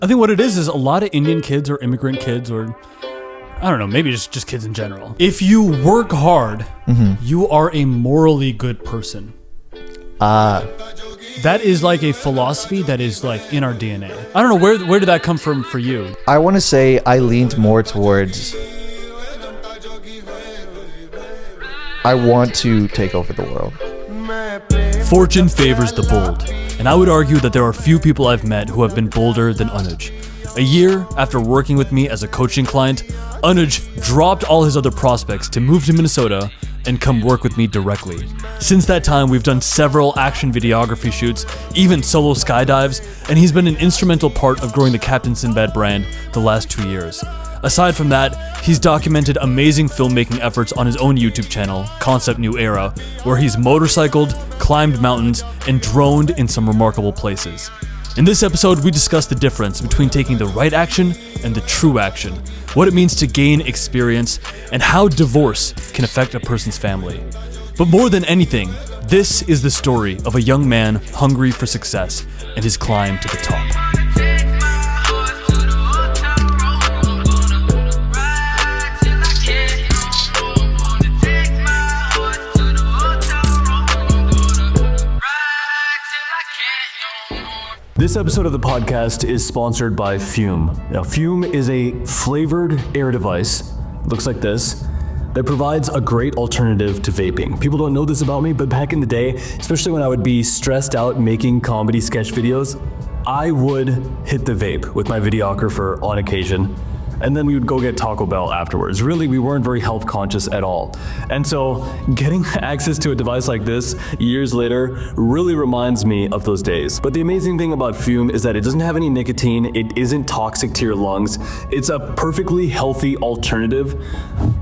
I think what it is a lot of Indian kids or immigrant kids or I don't know, maybe just kids in general. If you work hard, you are a morally good person. That is like a philosophy that is like in our DNA. I don't know, where did that come from for you? I want to say I leaned more towards I want to take over the world. Fortune favors the bold, and I would argue that there are few people I've met who have been bolder than Anuj. A year after working with me as a coaching client, Anuj dropped all his other prospects to move to Minnesota and come work with me directly. Since that time, we've done several action videography shoots, even solo skydives, and he's been an instrumental part of growing the Captain Sinbad brand the last 2 years. Aside from that, he's documented amazing filmmaking efforts on his own YouTube channel, Concept New Era, where he's motorcycled, climbed mountains, and droned in some remarkable places. In this episode, we discuss the difference between taking the right action and the true action, what it means to gain experience, and how divorce can affect a person's family. But more than anything, this is the story of a young man hungry for success and his climb to the top. This episode of the podcast is sponsored by Fume. Now, Fume is a flavored air device, looks like this, that provides a great alternative to vaping. People don't know this about me, but back in the day, especially when I would be stressed out making comedy sketch videos, I would hit the vape with my videographer on occasion, and then we would go get Taco Bell afterwards. Really, we weren't very health conscious at all. And so getting access to a device like this years later really reminds me of those days. But the amazing thing about Fume is that it doesn't have any nicotine, it isn't toxic to your lungs, it's a perfectly healthy alternative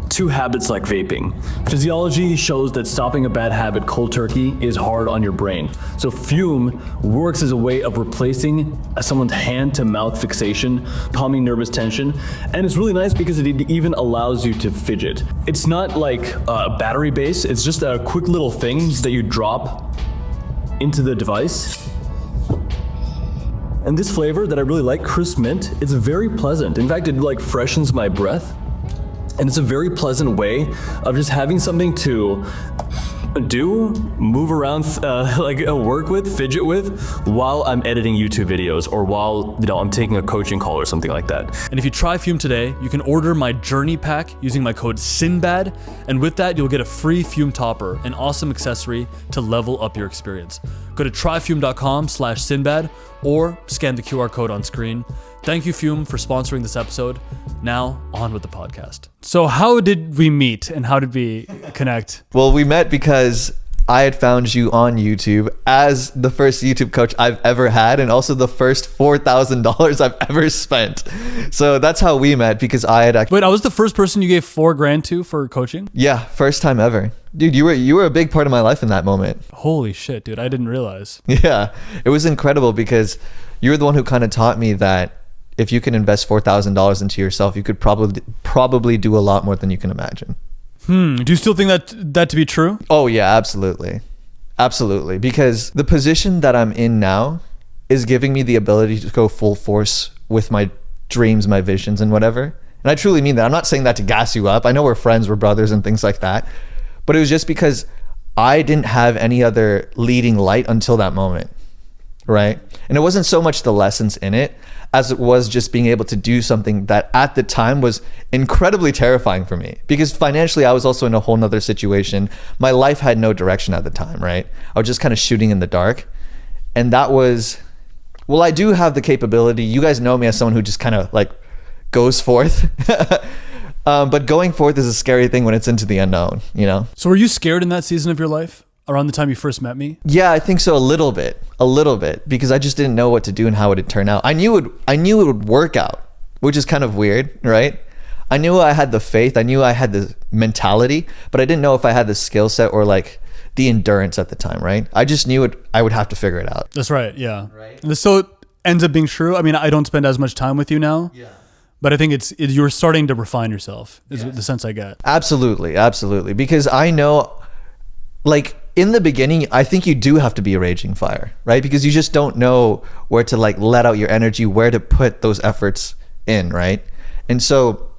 to habits like vaping. Physiology shows that stopping a bad habit cold turkey is hard on your brain. So Fume works as a way of replacing someone's hand-to-mouth fixation, calming nervous tension, and it's really nice because it even allows you to fidget. It's not like battery based, it's just a quick little thing that you drop into the device. And this flavor that I really like, crisp mint, it's very pleasant. In fact, it like freshens my breath. And it's a very pleasant way of just having something to do, move around, work with, fidget with, while I'm editing YouTube videos or while I'm taking a coaching call or something like that. And if you try Fume today, you can order my Journey Pack using my code SINBAD, and with that, you'll get a free Fume topper, an awesome accessory to level up your experience. Go to tryfume.com/Sinbad or scan the QR code on screen. Thank you, Fume, for sponsoring this episode. Now, on with the podcast. So how did we meet and how did we connect? Well, we met because I had found you on YouTube as the first YouTube coach I've ever had and also the first $4,000 I've ever spent. So that's how we met, because I had actually... Wait, I was the first person you gave $4,000 to for coaching? Yeah, first time ever. Dude, you were a big part of my life in that moment. Holy shit, dude. I didn't realize. Yeah, it was incredible because you were the one who kind of taught me that if you can invest $4,000 into yourself, you could probably do a lot more than you can imagine. Do you still think that to be true? Oh yeah, absolutely. Absolutely. Because the position that I'm in now is giving me the ability to go full force with my dreams, my visions and whatever. And I truly mean that. I'm not saying that to gas you up. I know we're friends, we're brothers and things like that. But it was just because I didn't have any other leading light until that moment. Right? And it wasn't so much the lessons in it as it was just being able to do something that at the time was incredibly terrifying for me, because financially I was also in a whole nother situation. My life had no direction at the time, right? I was just kind of shooting in the dark. And that was, well, I do have the capability. You guys know me as someone who just kind of like goes forth. But going forth is a scary thing when it's into the unknown, you know? So were you scared in that season of your life? Around the time you first met me? Yeah, I think so. A little bit, because I just didn't know what to do and how it would turn out. I knew it would work out, which is kind of weird, right? I knew I had the faith, I knew I had the mentality, but I didn't know if I had the skill set or like the endurance at the time, right? I just knew I would have to figure it out. That's right, yeah. Right. So it ends up being true. I mean, I don't spend as much time with you now. Yeah. But I think you're starting to refine yourself, is the sense I get. Absolutely. Because I know, like, in the beginning, I think you do have to be a raging fire, right? Because you just don't know where to like let out your energy, where to put those efforts in, right? And so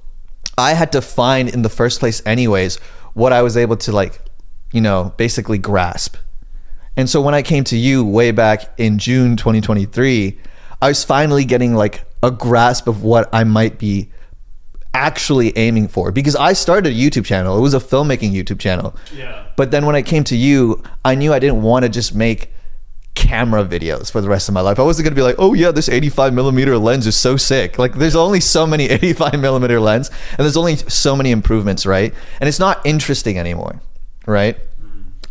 I had to find in the first place anyways what I was able to like, you know, basically grasp. And so when I came to you way back in June 2023, I was finally getting like a grasp of what I might be actually aiming for, because I started a YouTube channel. It was a filmmaking YouTube channel. Yeah. But then when I came to you, I knew I didn't want to just make camera videos for the rest of my life. I wasn't going to be like, oh yeah, this 85 millimeter lens is so sick. Like there's only so many 85 millimeter lens and there's only so many improvements, right? And it's not interesting anymore, right?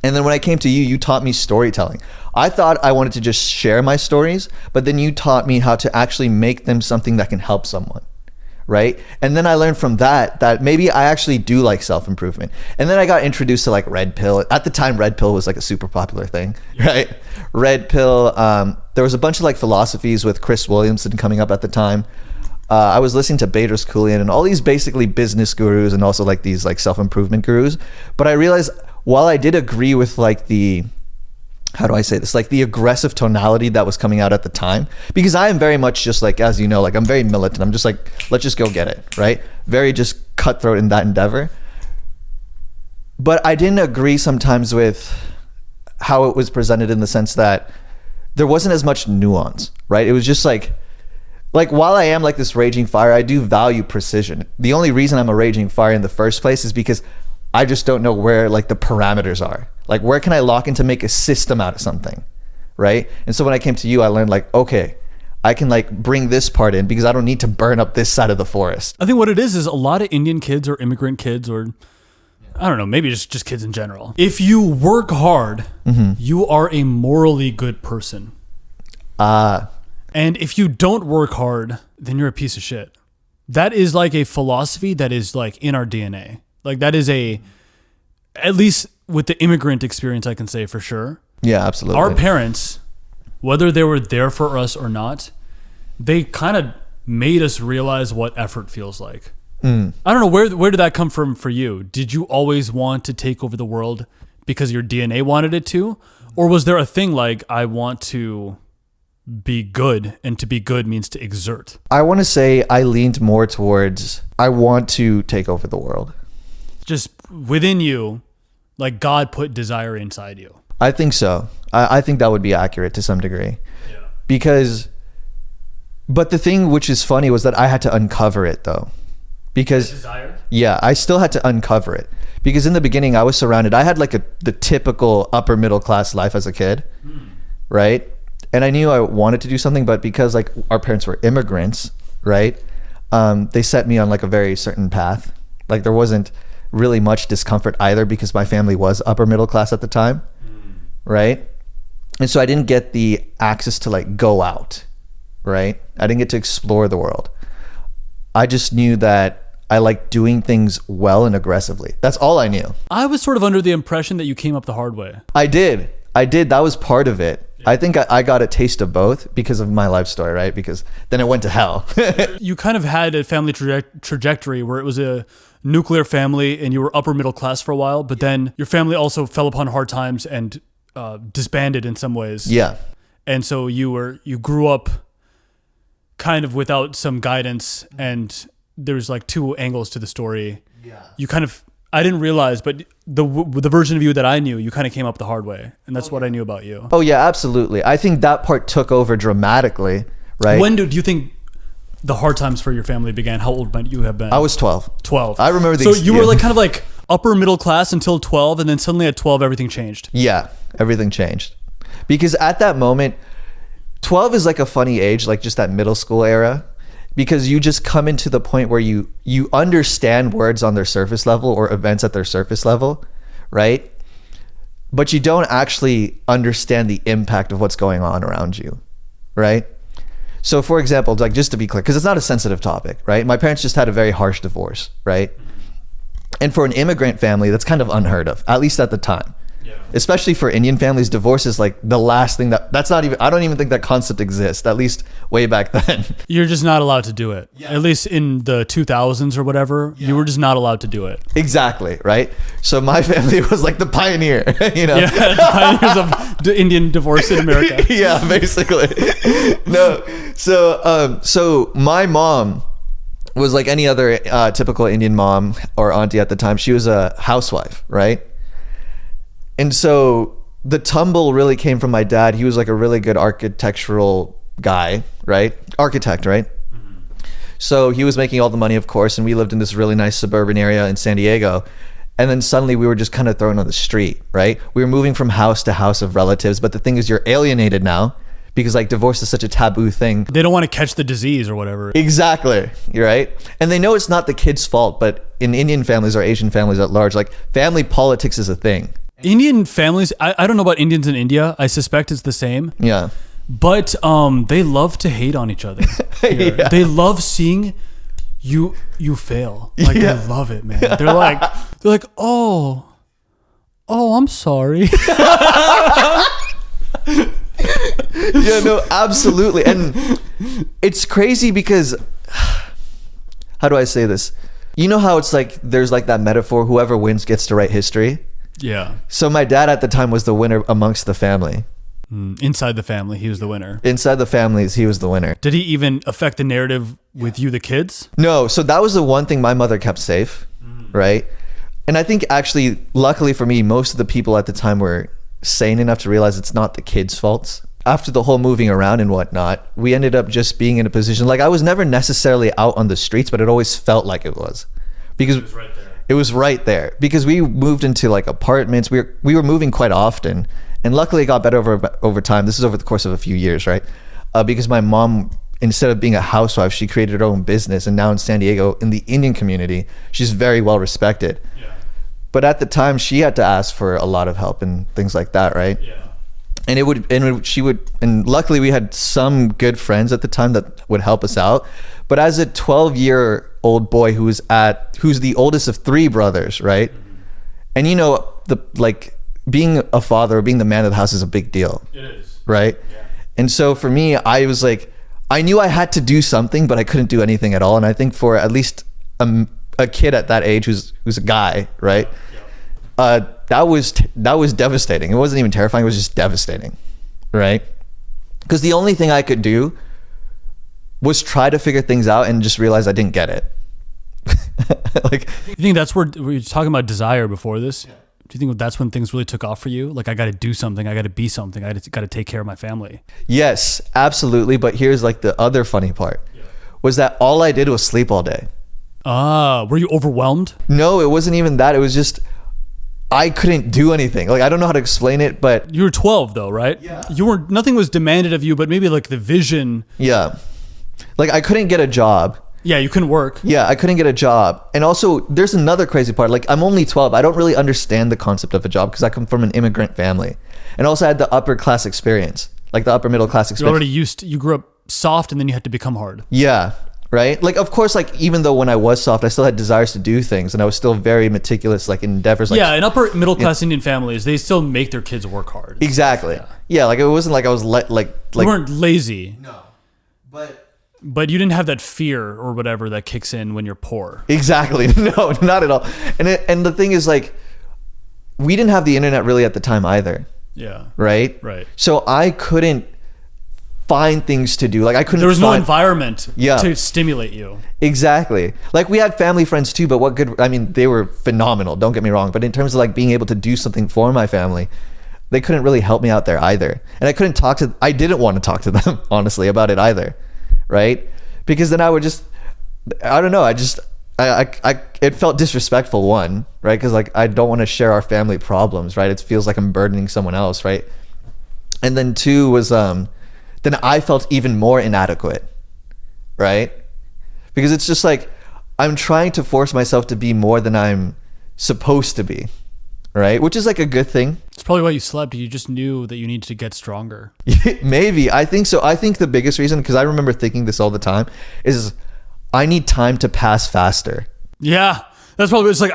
And then when I came to you, you taught me storytelling. I thought I wanted to just share my stories, but then you taught me how to actually make them something that can help someone, right? And then I learned from that maybe I actually do like self-improvement. And then I got introduced to like Red Pill. At the time, Red Pill was like a super popular thing, right? Red Pill, there was a bunch of like philosophies with Chris Williamson coming up at the time. I was listening to Bader's Kulian and all these basically business gurus and also like these like self-improvement gurus. But I realized while I did agree with like the, how do I say this? Like the aggressive tonality that was coming out at the time, because I am very much just like, as you know, like I'm very militant. I'm just like, let's just go get it, right? Very just cutthroat in that endeavor. But I didn't agree sometimes with how it was presented in the sense that there wasn't as much nuance, right? It was just like while I am like this raging fire, I do value precision. The only reason I'm a raging fire in the first place is because I just don't know where like the parameters are. Like where can I lock in to make a system out of something, right? And so when I came to you, I learned like, okay, I can like bring this part in because I don't need to burn up this side of the forest. I think what it is a lot of Indian kids or immigrant kids or I don't know, maybe just kids in general. If you work hard, you are a morally good person. And if you don't work hard, then you're a piece of shit. That is like a philosophy that is like in our DNA. Like that is at least with the immigrant experience, I can say for sure. Yeah, absolutely. Our parents, whether they were there for us or not, they kind of made us realize what effort feels like. I don't know, where did that come from for you? Did you always want to take over the world because your DNA wanted it to? Or was there a thing like, I want to be good, and to be good means to exert? I want to say I leaned more towards, I want to take over the world. Just within you, like God put desire inside you. I think so. I think that would be accurate to some degree. Yeah. But the thing which is funny was that I had to uncover it though. Because desire? Yeah, I still had to uncover it. Because in the beginning I was surrounded, I had like the typical upper middle class life as a kid, right? And I knew I wanted to do something, but because like our parents were immigrants, right? They set me on like a very certain path. Like there wasn't really much discomfort either because my family was upper middle class at the time, right? And so I didn't get the access to like go out, right? I didn't get to explore the world. I just knew that I liked doing things well and aggressively. That's all I knew. I was sort of under the impression that you came up the hard way. I did. That was part of it. Yeah. I think I got a taste of both because of my life story, right? Because then it went to hell. You kind of had a family trajectory where it was a nuclear family and you were upper middle class for a while, but then your family also fell upon hard times and disbanded in some ways. Yeah. And so you grew up kind of without some guidance, and there's like two angles to the story. Yeah. You kind of, I didn't realize, but the version of you that I knew, you kind of came up the hard way, and that's what I knew about you. Oh yeah, absolutely. I think that part took over dramatically, right? When do you think the hard times for your family began? How old might you have been? I was 12. 12. I remember these. So you were like kind of like upper middle class until 12, and then suddenly at 12 everything changed. Yeah, everything changed. Because at that moment, 12 is like a funny age, like just that middle school era, because you just come into the point where you understand words on their surface level or events at their surface level, right? But you don't actually understand the impact of what's going on around you, right? So for example, like just to be clear, because it's not a sensitive topic, right? My parents just had a very harsh divorce, right? And for an immigrant family, that's kind of unheard of, at least at the time, Especially for Indian families, divorce is like the last thing that's not even, I don't even think that concept exists, at least way back then. You're just not allowed to do it. At least in the 2000s or whatever, you were just not allowed to do it. Exactly, right? So my family was like the pioneer, you know? Yeah, the pioneers of Indian divorce in America. Yeah, basically. No, so my mom was like any other typical Indian mom or auntie at the time. She was a housewife, right? And so the tumble really came from my dad. He was like a really good architectural guy, right? Architect, right? So he was making all the money, of course, and we lived in this really nice suburban area in San Diego. And then suddenly we were just kind of thrown on the street, right? We were moving from house to house of relatives. But the thing is, you're alienated now because like divorce is such a taboo thing. They don't want to catch the disease or whatever. Exactly. You're right. And they know it's not the kid's fault, but in Indian families or Asian families at large, like family politics is a thing. Indian families, I don't know about Indians in India. I suspect it's the same. Yeah. But they love to hate on each other. Yeah. They love seeing you fail. Like they love it, man. They're like, oh, I'm sorry. Yeah, no, absolutely. And it's crazy because, how do I say this? You know how it's like, there's like that metaphor, whoever wins gets to write history. Yeah. So my dad at the time was the winner amongst the family. Inside the family, he was the winner. Inside the families, he was the winner. Did he even affect the narrative with you, the kids? No, so that was the one thing my mother kept safe, right? And I think actually, luckily for me, most of the people at the time were sane enough to realize it's not the kids' faults. After the whole moving around and whatnot, we ended up just being in a position, like I was never necessarily out on the streets, but it always felt like it was. Because it was right there. It was right there. Because we moved into like apartments. We were moving quite often. And luckily it got better over time. This is over the course of a few years, right? Because my mom, instead of being a housewife, she created her own business. And now in San Diego, in the Indian community, she's very well respected. Yeah. But at the time, she had to ask for a lot of help and things like that, right? Yeah. And luckily we had some good friends at the time that would help us out. But as a 12-year-old boy who's the oldest of 3 brothers, right? And you know, being a father or being the man of the house is a big deal. It is. Right? Yeah. And so for me, I was like, I knew I had to do something, but I couldn't do anything at all. And I think for at least a kid at that age who's a guy, right? Yeah. That was devastating. It wasn't even terrifying. It was just devastating, right? Because the only thing I could do was try to figure things out and just realize I didn't get it. Like, you think that's where we were talking about desire before this? Yeah. Do you think that's when things really took off for you? Like, I got to do something. I got to be something. I got to take care of my family. Yes, absolutely. But here's like the other funny part was that all I did was sleep all day. Were you overwhelmed? No, it wasn't even that. It was just, I couldn't do anything. Like, I don't know how to explain it, but you were 12 though, right? Yeah. Nothing was demanded of you, but maybe like the vision. Yeah. Like, I couldn't get a job. Yeah, you couldn't work. Yeah, I couldn't get a job. And also, there's another crazy part. Like, I'm only 12. I don't really understand the concept of a job because I come from an immigrant family. And also, I had the upper class experience, like the upper middle class experience. You grew up soft and then you had to become hard. Yeah, right? Like, of course, like, even though when I was soft, I still had desires to do things. And I was still very meticulous, like, in endeavors. Like, yeah, in upper middle class Indian families, they still make their kids work hard. Exactly. Yeah, like, it wasn't like I was like you weren't lazy. No. But you didn't have that fear or whatever that kicks in when you're poor. Exactly. No, not at all. And the thing is, like, we didn't have the internet really at the time either. Yeah. Right? Right. So I couldn't find things to do. Like, I couldn't. There was no environment to stimulate you. Exactly. Like, we had family friends too, but they were phenomenal. Don't get me wrong. But in terms of like being able to do something for my family, they couldn't really help me out there either. And I didn't want to talk to them, honestly, about it either. Right? Because then I would just, I don't know, it felt disrespectful, one, right? Because like, I don't want to share our family problems, right? It feels like I'm burdening someone else, right? And then 2 was, then I felt even more inadequate, right? Because it's just like, I'm trying to force myself to be more than I'm supposed to be, right? Which is like a good thing. It's probably why you slept. You just knew that you needed to get stronger. Maybe. I think so. I think the biggest reason, because I remember thinking this all the time, is I need time to pass faster. Yeah. That's probably, it's like,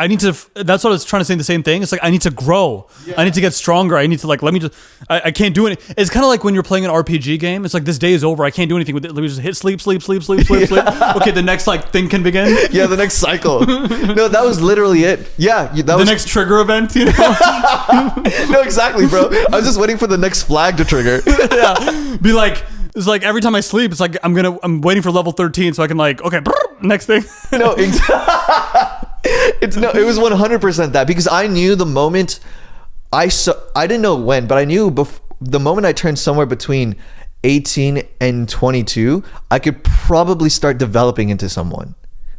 that's what I was trying to say, the same thing. It's like, I need to grow. Yeah. I need to get stronger. I need to I can't do it. It's kind of like when you're playing an RPG game. It's like, this day is over. I can't do anything with it. Let me just hit sleep. Okay, the next thing can begin. Yeah, the next cycle. No, that was literally it. Yeah. That was the next trigger event, you know? No, exactly, bro. I was just waiting for the next flag to trigger. Yeah. Be like, it's like every time I sleep, it's like I'm waiting for level 13 so I can okay, next thing. No, it was 100% that, because I knew the moment I didn't know when, but I knew the moment I turned somewhere between 18 and 22, I could probably start developing into someone,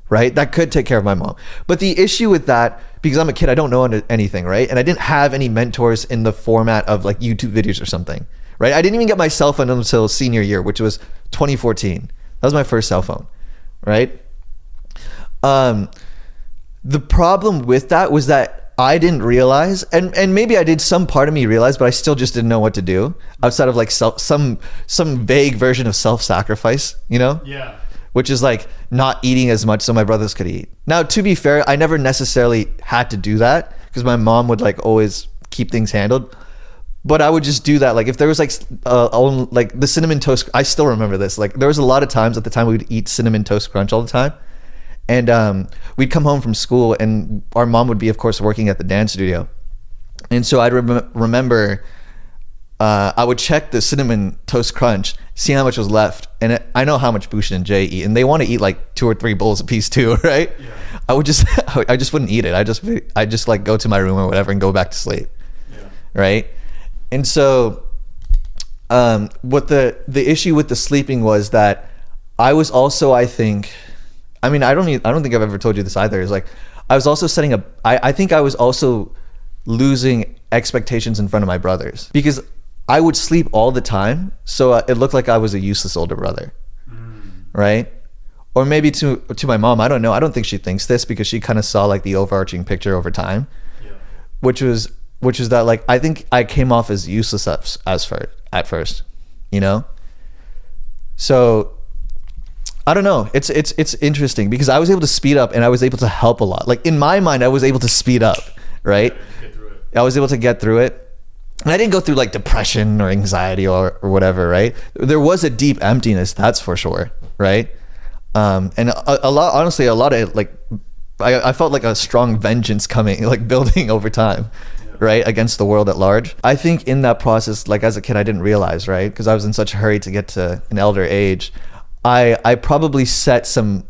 right? That could take care of my mom. But the issue with that, because I'm a kid, I don't know anything, right? And I didn't have any mentors in the format of like YouTube videos or something. Right? I didn't even get my cell phone until senior year, which was 2014. That was my first cell phone. Right? The problem with that was that I didn't realize, and maybe I did, some part of me realized, but I still just didn't know what to do outside of like some vague version of self-sacrifice, you know? Yeah. Which is like not eating as much so my brothers could eat. Now, to be fair, I never necessarily had to do that because my mom would like always keep things handled. But I would just do that. Like if there was like the cinnamon toast, I still remember this. Like there was a lot of times at the time we would eat cinnamon toast crunch all the time. And we'd come home from school and our mom would be, of course, working at the dance studio. And so I'd remember I would check the cinnamon toast crunch, see how much was left. And I know how much Bushin and Jay eat. And they want to eat like 2 or 3 bowls a piece too, right? Yeah. I just wouldn't eat it. I just like go to my room or whatever and go back to sleep. Yeah. Right? And so what the issue with the sleeping was that I was also, I think I've ever told you this either, is like I was also I think I was also losing expectations in front of my brothers because I would sleep all the time, so it looked like I was a useless older brother. Right? Or maybe to my mom, I don't know, I don't think she thinks this because she kind of saw like the overarching picture over time. Yeah. which was that like I think I came off as useless at first, you know. So I don't know. It's interesting because I was able to speed up and I was able to help a lot. Like in my mind, I was able to speed up, right? I was able to get through it. And I didn't go through like depression or anxiety or whatever, right? There was a deep emptiness, that's for sure, right? And a lot of like, I felt like a strong vengeance coming, like building over time, right? Against the world at large. I think in that process, like as a kid, I didn't realize, right? Because I was in such a hurry to get to an elder age. I probably set some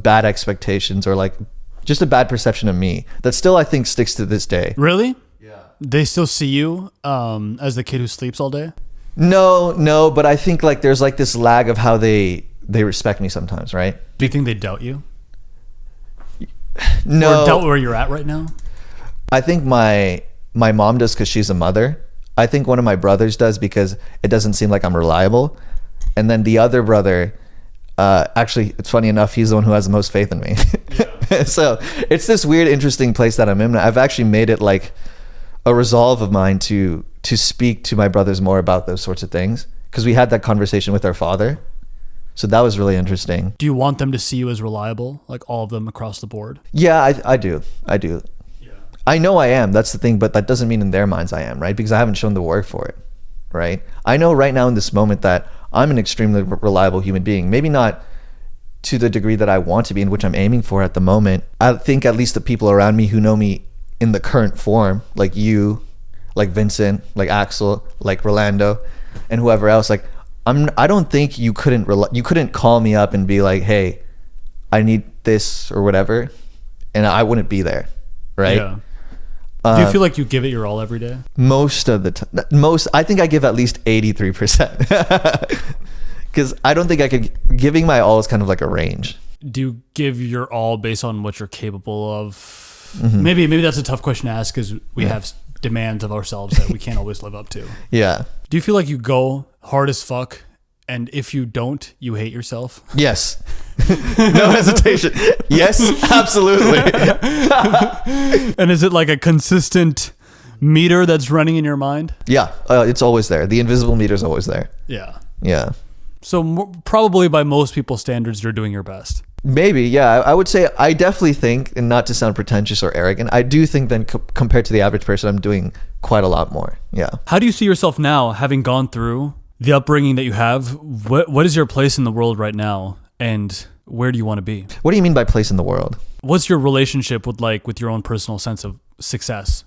bad expectations or like just a bad perception of me that still I think sticks to this day. Really? Yeah. They still see you as the kid who sleeps all day? No, but I think like there's like this lag of how they respect me sometimes, right? Do you think they doubt you? No. Or doubt where you're at right now? I think my mom does because she's a mother. I think one of my brothers does because it doesn't seem like I'm reliable. And then the other brother, actually, it's funny enough, he's the one who has the most faith in me. Yeah. So it's this weird, interesting place that I'm in. I've actually made it like a resolve of mine to speak to my brothers more about those sorts of things because we had that conversation with our father. So that was really interesting. Do you want them to see you as reliable, like all of them across the board? Yeah, I do. Yeah. I know I am. That's the thing, but that doesn't mean in their minds I am, right? Because I haven't shown the work for it, right? I know right now in this moment that I'm an extremely reliable human being. Maybe not to the degree that I want to be and which I'm aiming for at the moment. I think at least the people around me who know me in the current form, like you, like Vincent, like Axel, like Rolando, and whoever else, like I don't think you couldn't call me up and be like, hey, I need this or whatever, and I wouldn't be there, right? Yeah. Do you feel like you give it your all every day? Most of the time. I think I give at least 83%. Because I don't think I could. Giving my all is kind of like a range. Do you give your all based on what you're capable of? Mm-hmm. Maybe that's a tough question to ask because we have demands of ourselves that we can't always live up to. Yeah. Do you feel like you go hard as fuck, and if you don't, you hate yourself? Yes. No hesitation. Yes, absolutely. And is it like a consistent meter that's running in your mind? Yeah, it's always there. The invisible meter's always there. Yeah. Yeah. So probably by most people's standards, you're doing your best. Maybe, yeah. I would say I definitely think, and not to sound pretentious or arrogant, I do think then compared to the average person, I'm doing quite a lot more. Yeah. How do you see yourself now, having gone through the upbringing that you have? What is your place in the world right now, and where do you want to be? What do you mean by place in the world? What's your relationship with your own personal sense of success,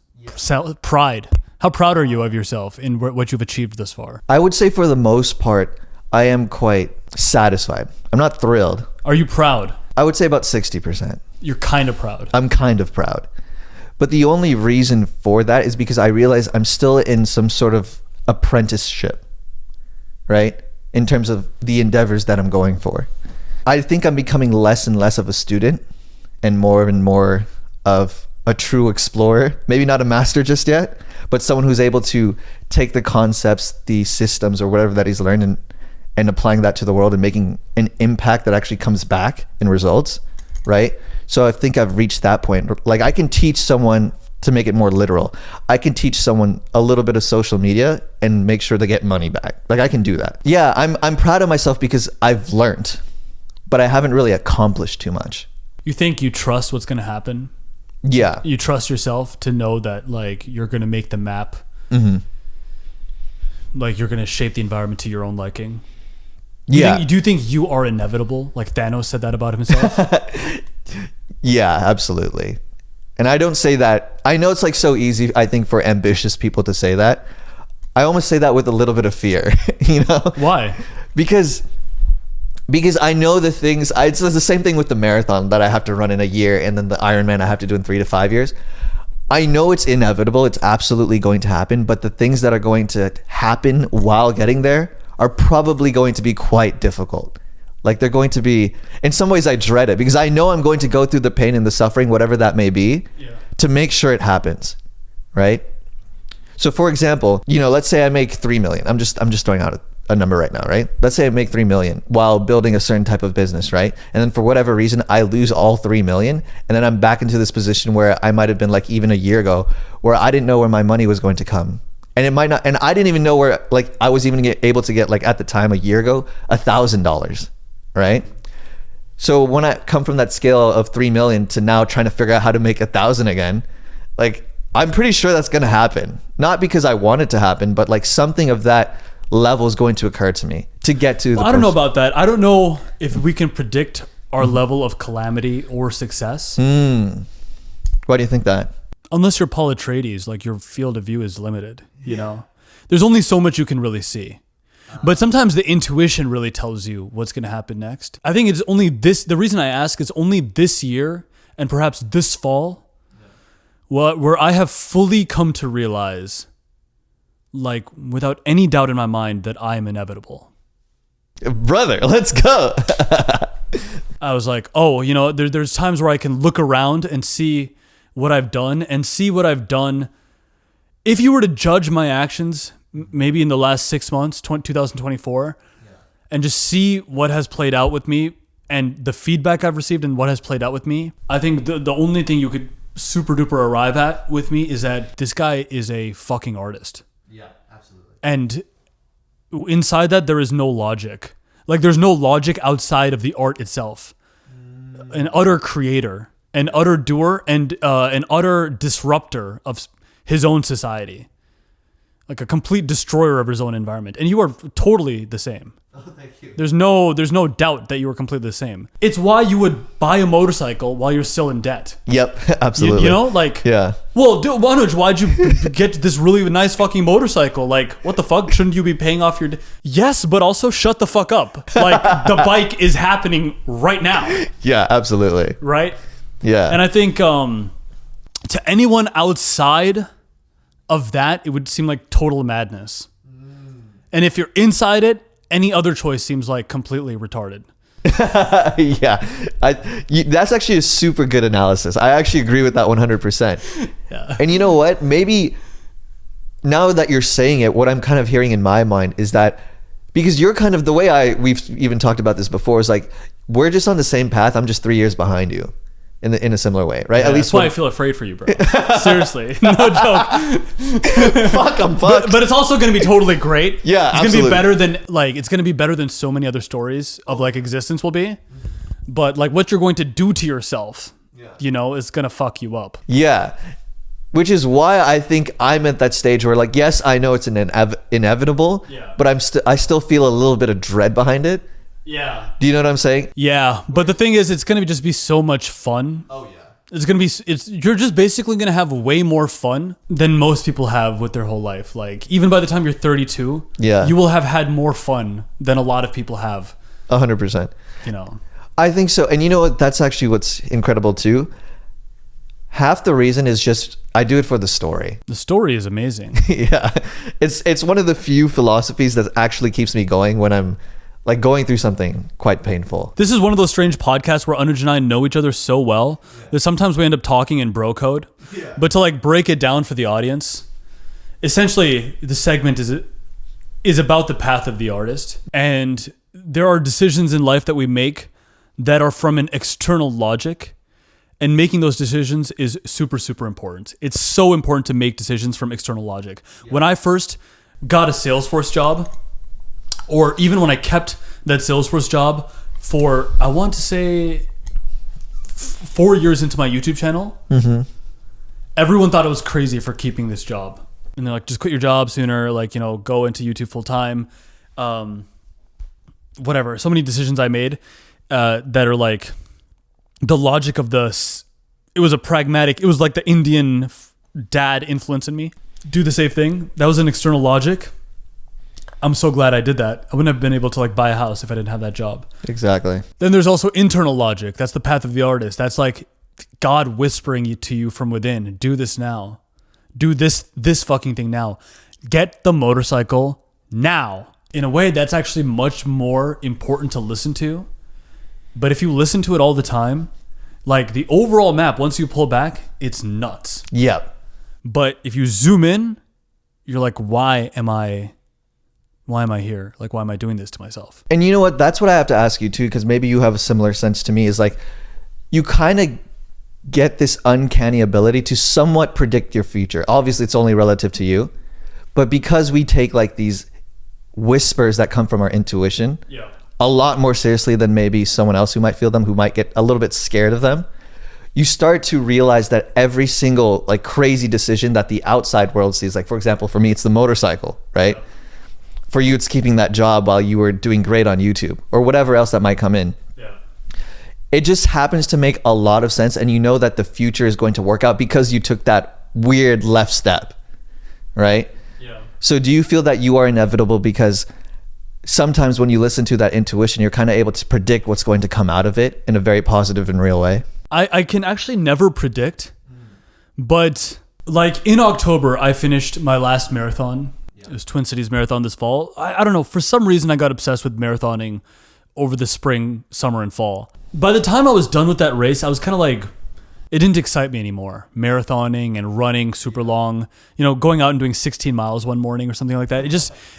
pride? How proud are you of yourself in what you've achieved thus far? I would say for the most part, I am quite satisfied. I'm not thrilled. Are you proud? I would say about 60%. You're kind of proud. I'm kind of proud. But the only reason for that is because I realize I'm still in some sort of apprenticeship, right? In terms of the endeavors that I'm going for. I think I'm becoming less and less of a student and more of a true explorer. Maybe not a master just yet, but someone who's able to take the concepts, the systems, or whatever that he's learned and applying that to the world and making an impact that actually comes back in results, right? So I think I've reached that point. Like I can teach someone, to make it more literal, I can teach someone a little bit of social media and make sure they get money back. Like I can do that. Yeah, I'm proud of myself because I've learned, but I haven't really accomplished too much. You think you trust what's going to happen? Yeah. You trust yourself to know that like you're going to make the map. Like you're going to shape the environment to your own liking. Do you think you are inevitable? Like Thanos said that about himself? Yeah, absolutely. And I don't say that. I know it's like so easy, I think, for ambitious people to say that. I almost say that with a little bit of fear, you know? Why? Because I know the things, it's the same thing with the marathon that I have to run in a year and then the Ironman I have to do in 3 to 5 years. I know it's inevitable. It's absolutely going to happen. But the things that are going to happen while getting there are probably going to be quite difficult. Like they're going to be, in some ways I dread it because I know I'm going to go through the pain and the suffering, whatever that may be, to make sure it happens, right? So for example, you know, let's say I make 3 million. I'm just throwing out a number right now, right? Let's say I make 3 million while building a certain type of business, right? And then for whatever reason, I lose all 3 million. And then I'm back into this position where I might've been like even a year ago where I didn't know where my money was going to come. And it might not, and I didn't even know where, like I was even able to get, like at the time a year ago, $1,000, right? So when I come from that scale of 3 million to now trying to figure out how to make 1,000 again, like I'm pretty sure that's going to happen. Not because I want it to happen, but like something of that level is going to occur to me to get to I don't know about that. I don't know if we can predict our level of calamity or success. Why do you think that? Unless you're Paul Atreides, like your field of view is limited, you know? There's only so much you can really see. But sometimes the intuition really tells you what's going to happen next. I think it's only the reason I ask is only this year and perhaps this fall where I have fully come to realize, like without any doubt in my mind, that I am inevitable. Brother, let's go. I was like, oh, you know, there's times where I can look around and see what I've done and see what I've done. If you were to judge my actions, maybe in the last 6 months, 2024, and just see what has played out with me and the feedback I've received and what has played out with me, I think the only thing you could super duper arrive at with me is that this guy is a fucking artist. Yeah, absolutely. And inside that, there is no logic. Like there's no logic outside of the art itself. An utter creator, an utter doer, and an utter disruptor of his own society. Like a complete destroyer of his own environment. And you are totally the same. Oh, thank you. There's no doubt that you are completely the same. It's why you would buy a motorcycle while you're still in debt. Yep, absolutely. You know, like, yeah. Well, dude, Wanuj, why'd you get this really nice fucking motorcycle? Like, what the fuck? Shouldn't you be paying off your debt? Yes, but also shut the fuck up. Like, the bike is happening right now. Yeah, absolutely. Right? Yeah. And I think to anyone outside of that, it would seem like total madness. And if you're inside it, any other choice seems like completely retarded. Yeah, that's actually a super good analysis. I actually agree with that 100%. Yeah. And you know what? Maybe now that you're saying it, what I'm kind of hearing in my mind is that because you're kind of the way we've even talked about this before is like, we're just on the same path. I'm just 3 years behind you. in a similar way, right? Yeah, At least that's why I feel afraid for you, bro. Seriously, no joke. Fuck, I'm fucked. But it's also going to be totally great. Yeah, it's absolutely. Gonna be better than it's going to be better than so many other stories of like existence will be. But like what you're going to do to yourself, you know, is going to fuck you up. Yeah. Which is why I think I'm at that stage where like, yes, I know it's inevitable, but I still feel a little bit of dread behind it. Yeah. Do you know what I'm saying? Yeah. But the thing is, it's going to just be so much fun. Oh, yeah. You're just basically going to have way more fun than most people have with their whole life. Like even by the time you're 32, you will have had more fun than a lot of people have. 100%. You know, I think so. And you know what? That's actually what's incredible too. Half the reason is just I do it for the story. The story is amazing. Yeah. It's one of the few philosophies that actually keeps me going when I'm like going through something quite painful. This is one of those strange podcasts where Anuj and I know each other so well that sometimes we end up talking in bro code. Yeah. But to like break it down for the audience, essentially the segment is about the path of the artist. And there are decisions in life that we make that are from an external logic. And making those decisions is super, super important. It's so important to make decisions from external logic. Yeah. When I first got a Salesforce job, or even when I kept that Salesforce job for, I want to say 4 years into my YouTube channel, everyone thought I was crazy for keeping this job. And they're like, just quit your job sooner, like, you know, go into YouTube full time. Whatever. So many decisions I made that are like the logic of it was a pragmatic, it was like the Indian dad influence in me. Do the safe thing. That was an external logic. I'm so glad I did that. I wouldn't have been able to like buy a house if I didn't have that job. Exactly. Then there's also internal logic. That's the path of the artist. That's like God whispering to you from within. Do this now. Do this fucking thing now. Get the motorcycle now. In a way, that's actually much more important to listen to. But if you listen to it all the time, like the overall map, once you pull back, it's nuts. Yep. But if you zoom in, you're like, why am I here? Like, why am I doing this to myself? And you know what? That's what I have to ask you too, because maybe you have a similar sense to me, is like, you kind of get this uncanny ability to somewhat predict your future. Obviously, it's only relative to you. But because we take like these whispers that come from our intuition a lot more seriously than maybe someone else who might feel them, who might get a little bit scared of them, you start to realize that every single like crazy decision that the outside world sees, like for example, for me, it's the motorcycle, right? For you, it's keeping that job while you were doing great on YouTube or whatever else that might come in. It just happens to make a lot of sense, and you know that the future is going to work out because you took that weird left step, right? So do you feel that you are inevitable because sometimes when you listen to that intuition, you're kind of able to predict what's going to come out of it in a very positive and real way? I can actually never predict, but like in October, I finished my last marathon. It was Twin Cities Marathon this fall. I don't know, for some reason I got obsessed with marathoning over the spring, summer, and fall. By the time I was done with that race, I was kind of like, it didn't excite me anymore. Marathoning and running super long, you know, going out and doing 16 miles one morning or something like that.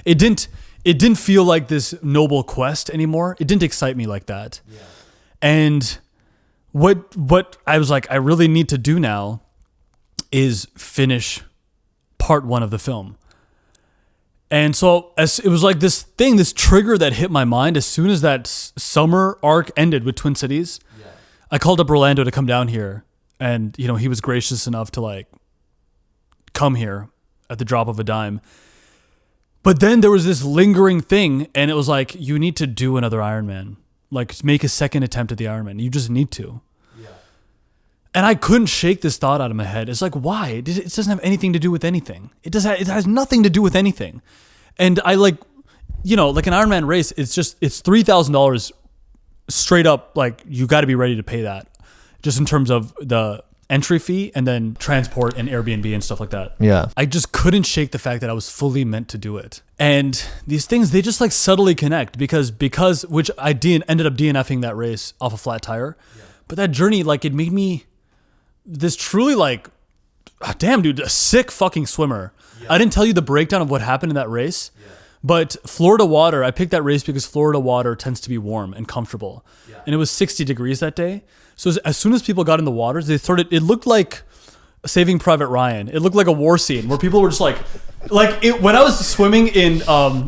It didn't feel like this noble quest anymore. It didn't excite me like that. Yeah. And what I was like, I really need to do now is finish part 1 of the film. And so it was like this trigger that hit my mind as soon as that summer arc ended with Twin Cities. Yeah. I called up Rolando to come down here, and you know, he was gracious enough to like come here at the drop of a dime. But then there was this lingering thing, and it was like, you need to do another Ironman. Like, make a second attempt at the Ironman. You just need to. Yeah. And I couldn't shake this thought out of my head. It's like, why? It doesn't have anything to do with anything. It has nothing to do with anything. And I like, you know, like an Ironman race, it's $3,000 straight up. Like, you got to be ready to pay that, just in terms of the entry fee and then transport and Airbnb and stuff like that. Yeah. I just couldn't shake the fact that I was fully meant to do it. And these things, they just like subtly connect because which I ended up DNFing that race off a flat tire. Yeah. But that journey, like, it made me this truly like, damn dude, a sick fucking swimmer. Yeah. I didn't tell you the breakdown of what happened in that race, But Florida water, I picked that race because Florida water tends to be warm and comfortable. Yeah. And it was 60 degrees that day. So as soon as people got in the waters, it looked like Saving Private Ryan. It looked like a war scene where people were just like when I was swimming in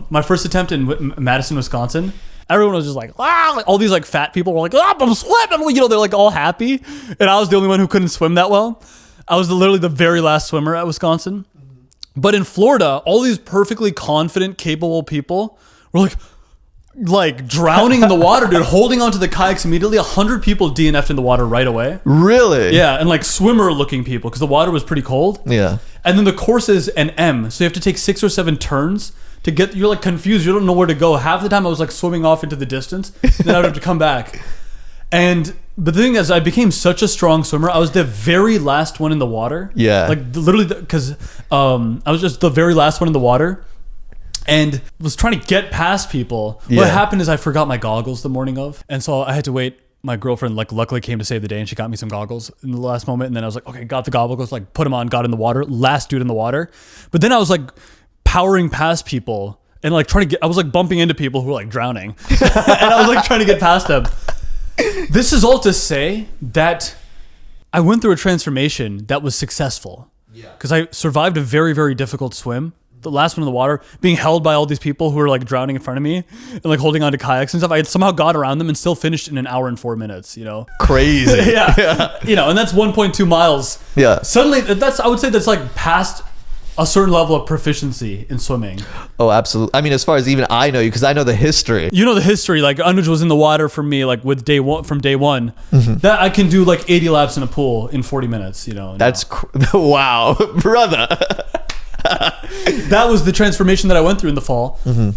my first attempt in Madison, Wisconsin, everyone was just like, ah, like all these like fat people were like, ah, I'm swimming, you know, they're like all happy. And I was the only one who couldn't swim that well. I was literally the very last swimmer at Wisconsin. But in Florida, all these perfectly confident, capable people were like drowning in the water, dude, holding onto the kayaks immediately. 100 people DNF'd in the water right away. Really? Yeah, and like swimmer looking people because the water was pretty cold. Yeah. And then the course is an M, so you have to take 6 or 7 turns to get, you're like confused, you don't know where to go. Half the time I was like swimming off into the distance, then I would have to come back. But the thing is, I became such a strong swimmer. I was the very last one in the water. Yeah. Like literally, because I was just the very last one in the water and was trying to get past people. Yeah. What happened is I forgot my goggles the morning of. And so I had to wait. My girlfriend like luckily came to save the day and she got me some goggles in the last moment. And then I was like, okay, got the goggles, like put them on, got in the water, last dude in the water. But then I was like powering past people and like I was like bumping into people who were like drowning. And I was like trying to get past them. This is all to say that I went through a transformation that was successful. Yeah. Because I survived a very, very difficult swim. The last one in the water, being held by all these people who were like drowning in front of me and like holding onto kayaks and stuff. I somehow got around them and still finished in 1 hour and 4 minutes, you know? Crazy. Yeah. You know, and that's 1.2 miles. Yeah. Suddenly, I would say that's like past a certain level of proficiency in swimming. Oh, absolutely. I mean, as far as even I know you, because I know the history. You know the history. Like Anuj was in the water for me, like with from day one. Mm-hmm. That I can do like 80 laps in a pool in 40 minutes. You know. That's wow, brother. That was the transformation that I went through in the fall. Mm-hmm.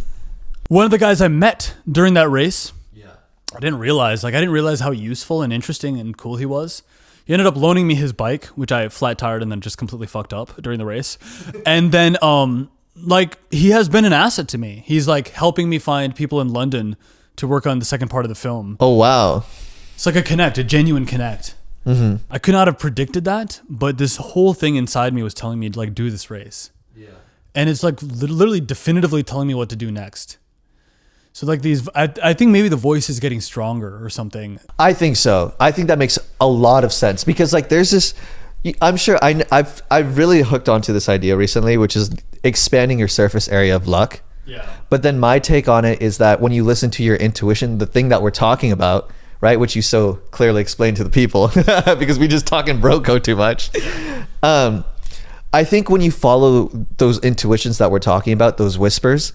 One of the guys I met during that race, I didn't realize how useful and interesting and cool he was. He ended up loaning me his bike, which I flat tired and then just completely fucked up during the race. And then, like, he has been an asset to me. He's like helping me find people in London to work on the second part of the film. Oh, wow. It's like a genuine connect. Mm-hmm. I could not have predicted that, but this whole thing inside me was telling me to like do this race. Yeah. And it's like literally definitively telling me what to do next. So like I think maybe the voice is getting stronger or something. I think so. I think that makes a lot of sense because like there's this, I'm sure I've really hooked onto this idea recently, which is expanding your surface area of luck. Yeah. But then my take on it is that when you listen to your intuition, the thing that we're talking about, right, which you so clearly explained to the people because we just talking bro code too much. I think when you follow those intuitions that we're talking about, those whispers,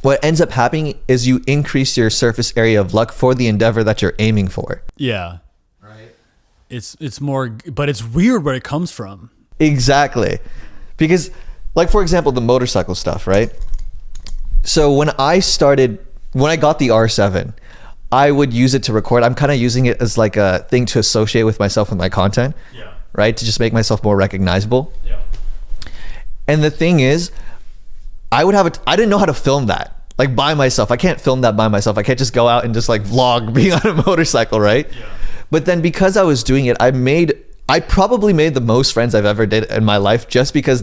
what ends up happening is you increase your surface area of luck for the endeavor that you're aiming for. Yeah. Right. It's more, but it's weird where it comes from. Exactly. Because like, for example, the motorcycle stuff, right? So when I got the R7, I would use it to record. I'm kind of using it as like a thing to associate with myself with my content. Yeah. Right? To just make myself more recognizable. Yeah. And the thing is, I didn't know how to film that like by myself. I can't film that by myself. I can't just go out and just like vlog being on a motorcycle, right? Yeah. But then because I was doing it, I probably made the most friends I've ever did in my life just because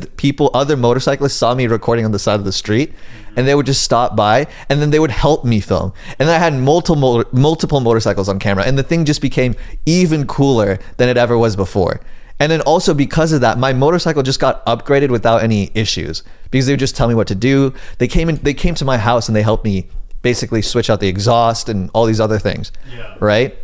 other motorcyclists saw me recording on the side of the street and they would just stop by and then they would help me film. And I had multiple motorcycles on camera and the thing just became even cooler than it ever was before. And then also because of that, my motorcycle just got upgraded without any issues because they would just tell me what to do. They came to my house and they helped me basically switch out the exhaust and all these other things. Yeah. Right?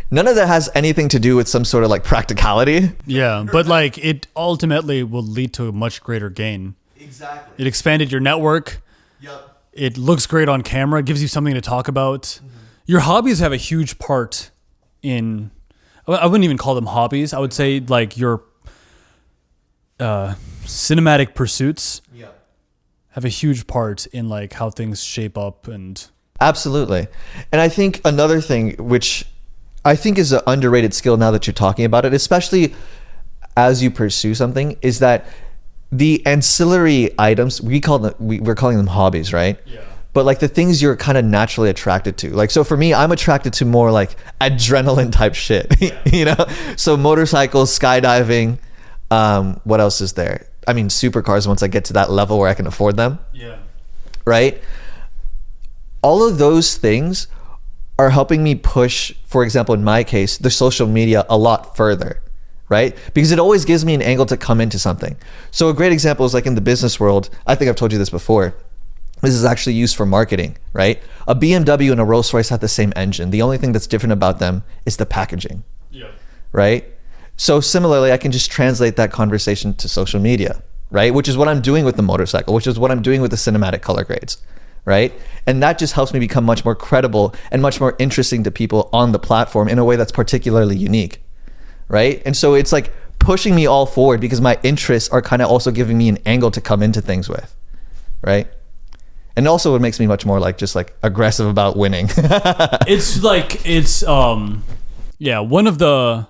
None of that has anything to do with some sort of like practicality. Yeah, but like it ultimately will lead to a much greater gain. Exactly. It expanded your network. Yep. It looks great on camera. It gives you something to talk about. Mm-hmm. Your hobbies have a huge part in... I wouldn't even call them hobbies. I would say like your cinematic pursuits have a huge part in like how things shape up and... Absolutely. And I think another thing, which I think is an underrated skill now that you're talking about it, especially as you pursue something, is that the ancillary items, we're calling them hobbies, right? Yeah. But like the things you're kind of naturally attracted to. Like, so for me, I'm attracted to more like adrenaline type shit, you know? So motorcycles, skydiving, what else is there? I mean, supercars once I get to that level where I can afford them. Yeah. right? All of those things are helping me push, for example, in my case, the social media a lot further, right? Because it always gives me an angle to come into something. So a great example is like in the business world, I think I've told you this before. This is actually used for marketing, right? A BMW and a Rolls Royce have the same engine. The only thing that's different about them is the packaging, right? So similarly, I can just translate that conversation to social media, right? Which is what I'm doing with the motorcycle, which is what I'm doing with the cinematic color grades, right? And that just helps me become much more credible and much more interesting to people on the platform in a way that's particularly unique, right? And so it's like pushing me all forward because my interests are kind of also giving me an angle to come into things with, right? And also it makes me much more like just like aggressive about winning. It's one of the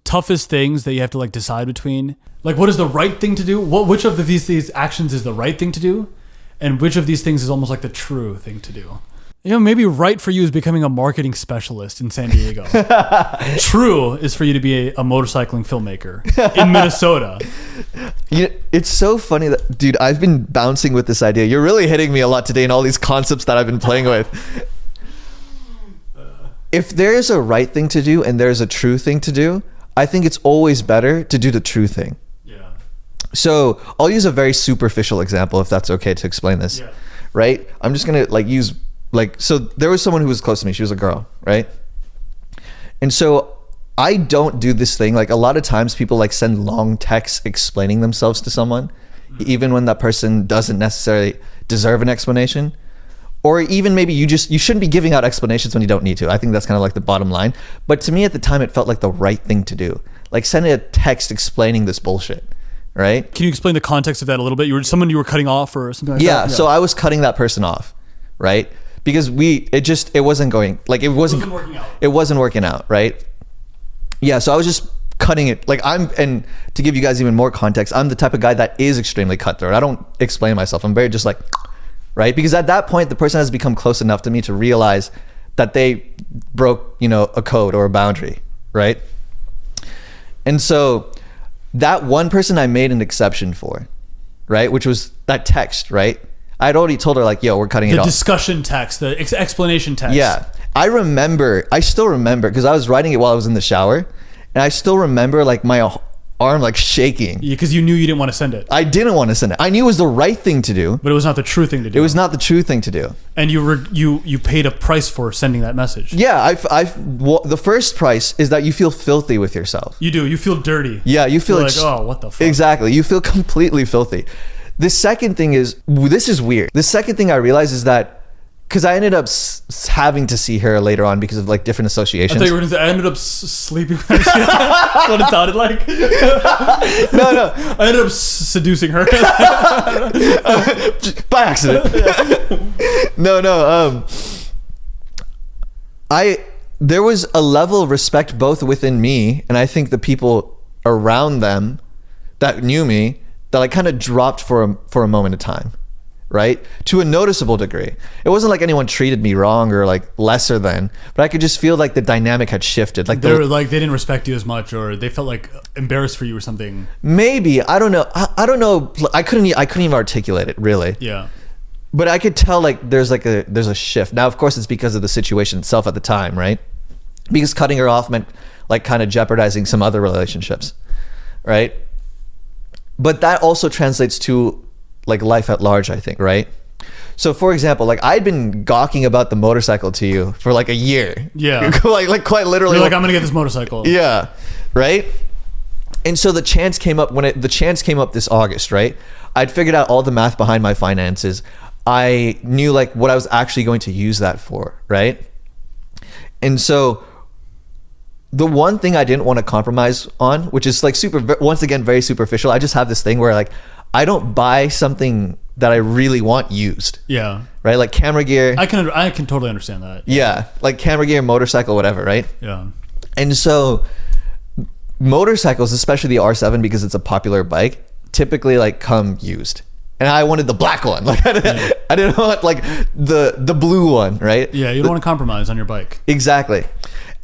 toughest things that you have to like decide between. Like, what is the right thing to do? Which of these actions is the right thing to do? And which of these things is almost like the true thing to do? You know, maybe right for you is becoming a marketing specialist in San Diego. True is for you to be a motorcycling filmmaker in Minnesota. It's so funny that, dude, I've been bouncing with this idea. You're really hitting me a lot today in all these concepts that I've been playing with. If there's a right thing to do and there's a true thing to do, I think it's always better to do the true thing. Yeah. So I'll use a very superficial example if that's okay to explain this, right? I'm just going to like use so there was someone who was close to me. She was a girl, right? And so I don't do this thing. Like a lot of times people like send long texts explaining themselves to someone, even when that person doesn't necessarily deserve an explanation. Or even maybe you shouldn't be giving out explanations when you don't need to. I think that's kind of like the bottom line. But to me at the time, it felt like the right thing to do. Like sending a text explaining this bullshit, right? Can you explain the context of that a little bit? You were cutting off or something like that? Yeah, so I was cutting that person off, right? Because it wasn't going, like it wasn't working out. It wasn't working out, right? Yeah, so I was just cutting it. Like and to give you guys even more context, I'm the type of guy that is extremely cutthroat. I don't explain myself. I'm very just like, right? Because at that point, the person has become close enough to me to realize that they broke, a code or a boundary, right? And so that one person I made an exception for, right? Which was that text, right? I'd already told her like, yo, we're cutting it off. The discussion text, the explanation text. Yeah. I still remember, because I was writing it while I was in the shower, and I still remember like my arm like shaking. Yeah, because you knew you didn't want to send it. I didn't want to send it. I knew it was the right thing to do. But it was not the true thing to do. It was not the true thing to do. And you paid a price for sending that message. Yeah, the first price is that you feel filthy with yourself. You do. You feel dirty. Yeah, you feel like, oh, what the fuck? Exactly. You feel completely filthy. The second thing is, this is weird. The second thing I realized is that, because I ended up having to see her later on because of like different associations. I thought you were going to say, I ended up sleeping with her. That's what it sounded like. No. I ended up seducing her. By accident. No. There was a level of respect both within me and I think the people around them that knew me that I kind of dropped for a moment of time, right? To a noticeable degree. It wasn't like anyone treated me wrong or like lesser than, but I could just feel like the dynamic had shifted. Like they didn't respect you as much, or they felt like embarrassed for you or something. Maybe, I don't know. I don't know. I couldn't even articulate it really. Yeah. But I could tell like there's a shift. Now, of course, it's because of the situation itself at the time, right? Because cutting her off meant like kind of jeopardizing some other relationships, right? But that also translates to like life at large, I think, right? So for example, like I'd been gawking about the motorcycle to you for like a year. Yeah. like quite literally. You're like, I'm gonna get this motorcycle. Yeah. Right? And so the chance came up this August, right? I'd figured out all the math behind my finances. I knew like what I was actually going to use that for, right? And so the one thing I didn't want to compromise on, which is like once again, very superficial. I just have this thing where like, I don't buy something that I really want used. Yeah. Right? Like camera gear. I can totally understand that. Yeah. Like camera gear, motorcycle, whatever, right? Yeah. And so motorcycles, especially the R7, because it's a popular bike, typically like come used. And I wanted the black one. Like I didn't want like the blue one, right? Yeah, you don't want to compromise on your bike. Exactly.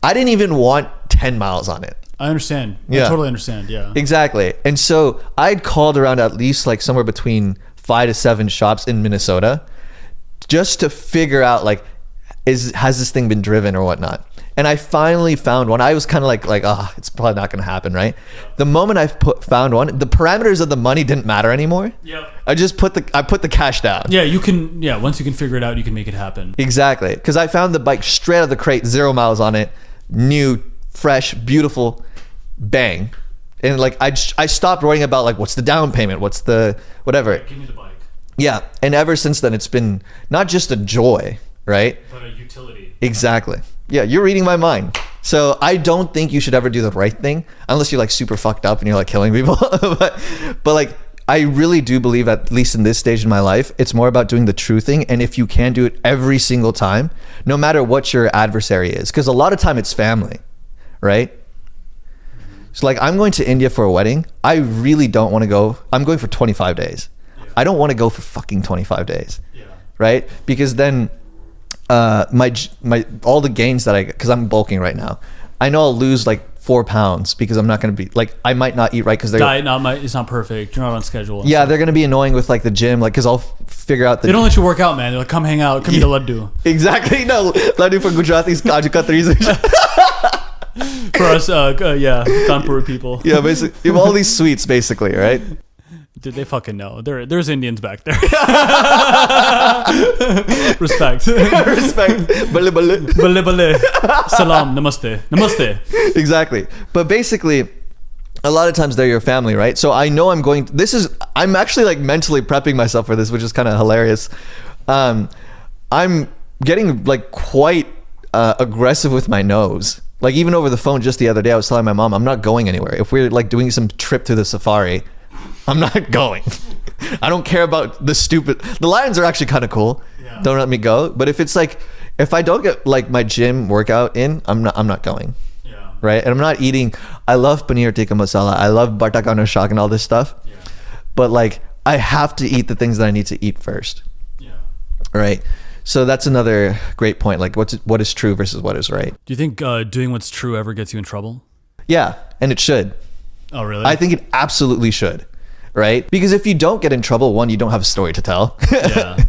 I didn't even want 10 miles on it. I understand. Yeah. I totally understand. Yeah. Exactly. And so I'd called around at least like somewhere between 5 to 7 shops in Minnesota just to figure out like, has this thing been driven or whatnot? And I finally found one. I was kind of like, it's probably not going to happen, right? The moment I found one, the parameters of the money didn't matter anymore. Yep. I put the cash down. Yeah, you can. Yeah, once you can figure it out, you can make it happen. Exactly, because I found the bike straight out of the crate, 0 miles on it, new, fresh, beautiful, bang. And like I stopped worrying about like what's the down payment, what's the whatever. Give me the bike. Yeah, and ever since then, it's been not just a joy, right? But a utility. Exactly. Yeah, you're reading my mind. So I don't think you should ever do the right thing unless you're like super fucked up and you're like killing people. but like I really do believe, at least in this stage in my life, it's more about doing the true thing. And if you can do it every single time, no matter what your adversary is, because a lot of time it's family, right? So like I'm going to India for a wedding. I really don't want to go. I'm going for 25 days. Yeah. I don't want to go for fucking 25 days. Yeah. Right? Because then my all the gains that I get, because I'm bulking right now, I know I'll lose like 4 pounds because I'm not going to be like, I might not eat right because they're diet it's not perfect. You're not on schedule. Yeah, they're going to be annoying with like the gym, like because I'll figure out they don't let you work out, man. They're like, come hang out, come eat a laddu. Exactly. No, laddu for Gujaratis, kaju katris. For us, Kanpur people. Yeah, basically, you have all these sweets, basically, right? Dude, they fucking know. There's Indians back there. Respect. Respect. Bale bale. Bale bale. Salam. Namaste. Namaste. Exactly. But basically, a lot of times they're your family, right? So I know I'm actually like mentally prepping myself for this, which is kind of hilarious. I'm getting like quite aggressive with my nose. Like even over the phone just the other day, I was telling my mom, I'm not going anywhere. If we're like doing some trip to the safari, I'm not going. I don't care about the lions are actually kind of cool. Yeah. Don't let me go. But if it's like, if I don't get like my gym workout in, I'm not going. Yeah. Right. And I'm not eating. I love paneer tikka masala. I love batakana shak and all this stuff. Yeah. But like, I have to eat the things that I need to eat first. Yeah. Right. So that's another great point. Like what is true versus what is right. Do you think doing what's true ever gets you in trouble? Yeah. And it should. Oh, really? I think it absolutely should. Right? Because if you don't get in trouble, one, you don't have a story to tell. Yeah.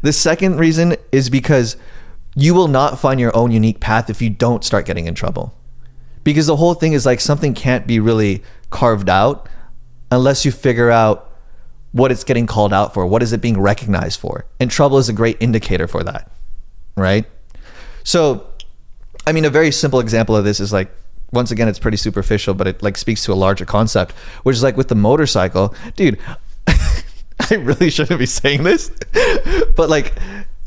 The second reason is because you will not find your own unique path if you don't start getting in trouble. Because the whole thing is like something can't be really carved out unless you figure out what it's getting called out for. What is it being recognized for? And trouble is a great indicator for that. Right? So, I mean, a very simple example of this is like, once again, it's pretty superficial, but it like speaks to a larger concept, which is like with the motorcycle, dude. I really shouldn't be saying this, but like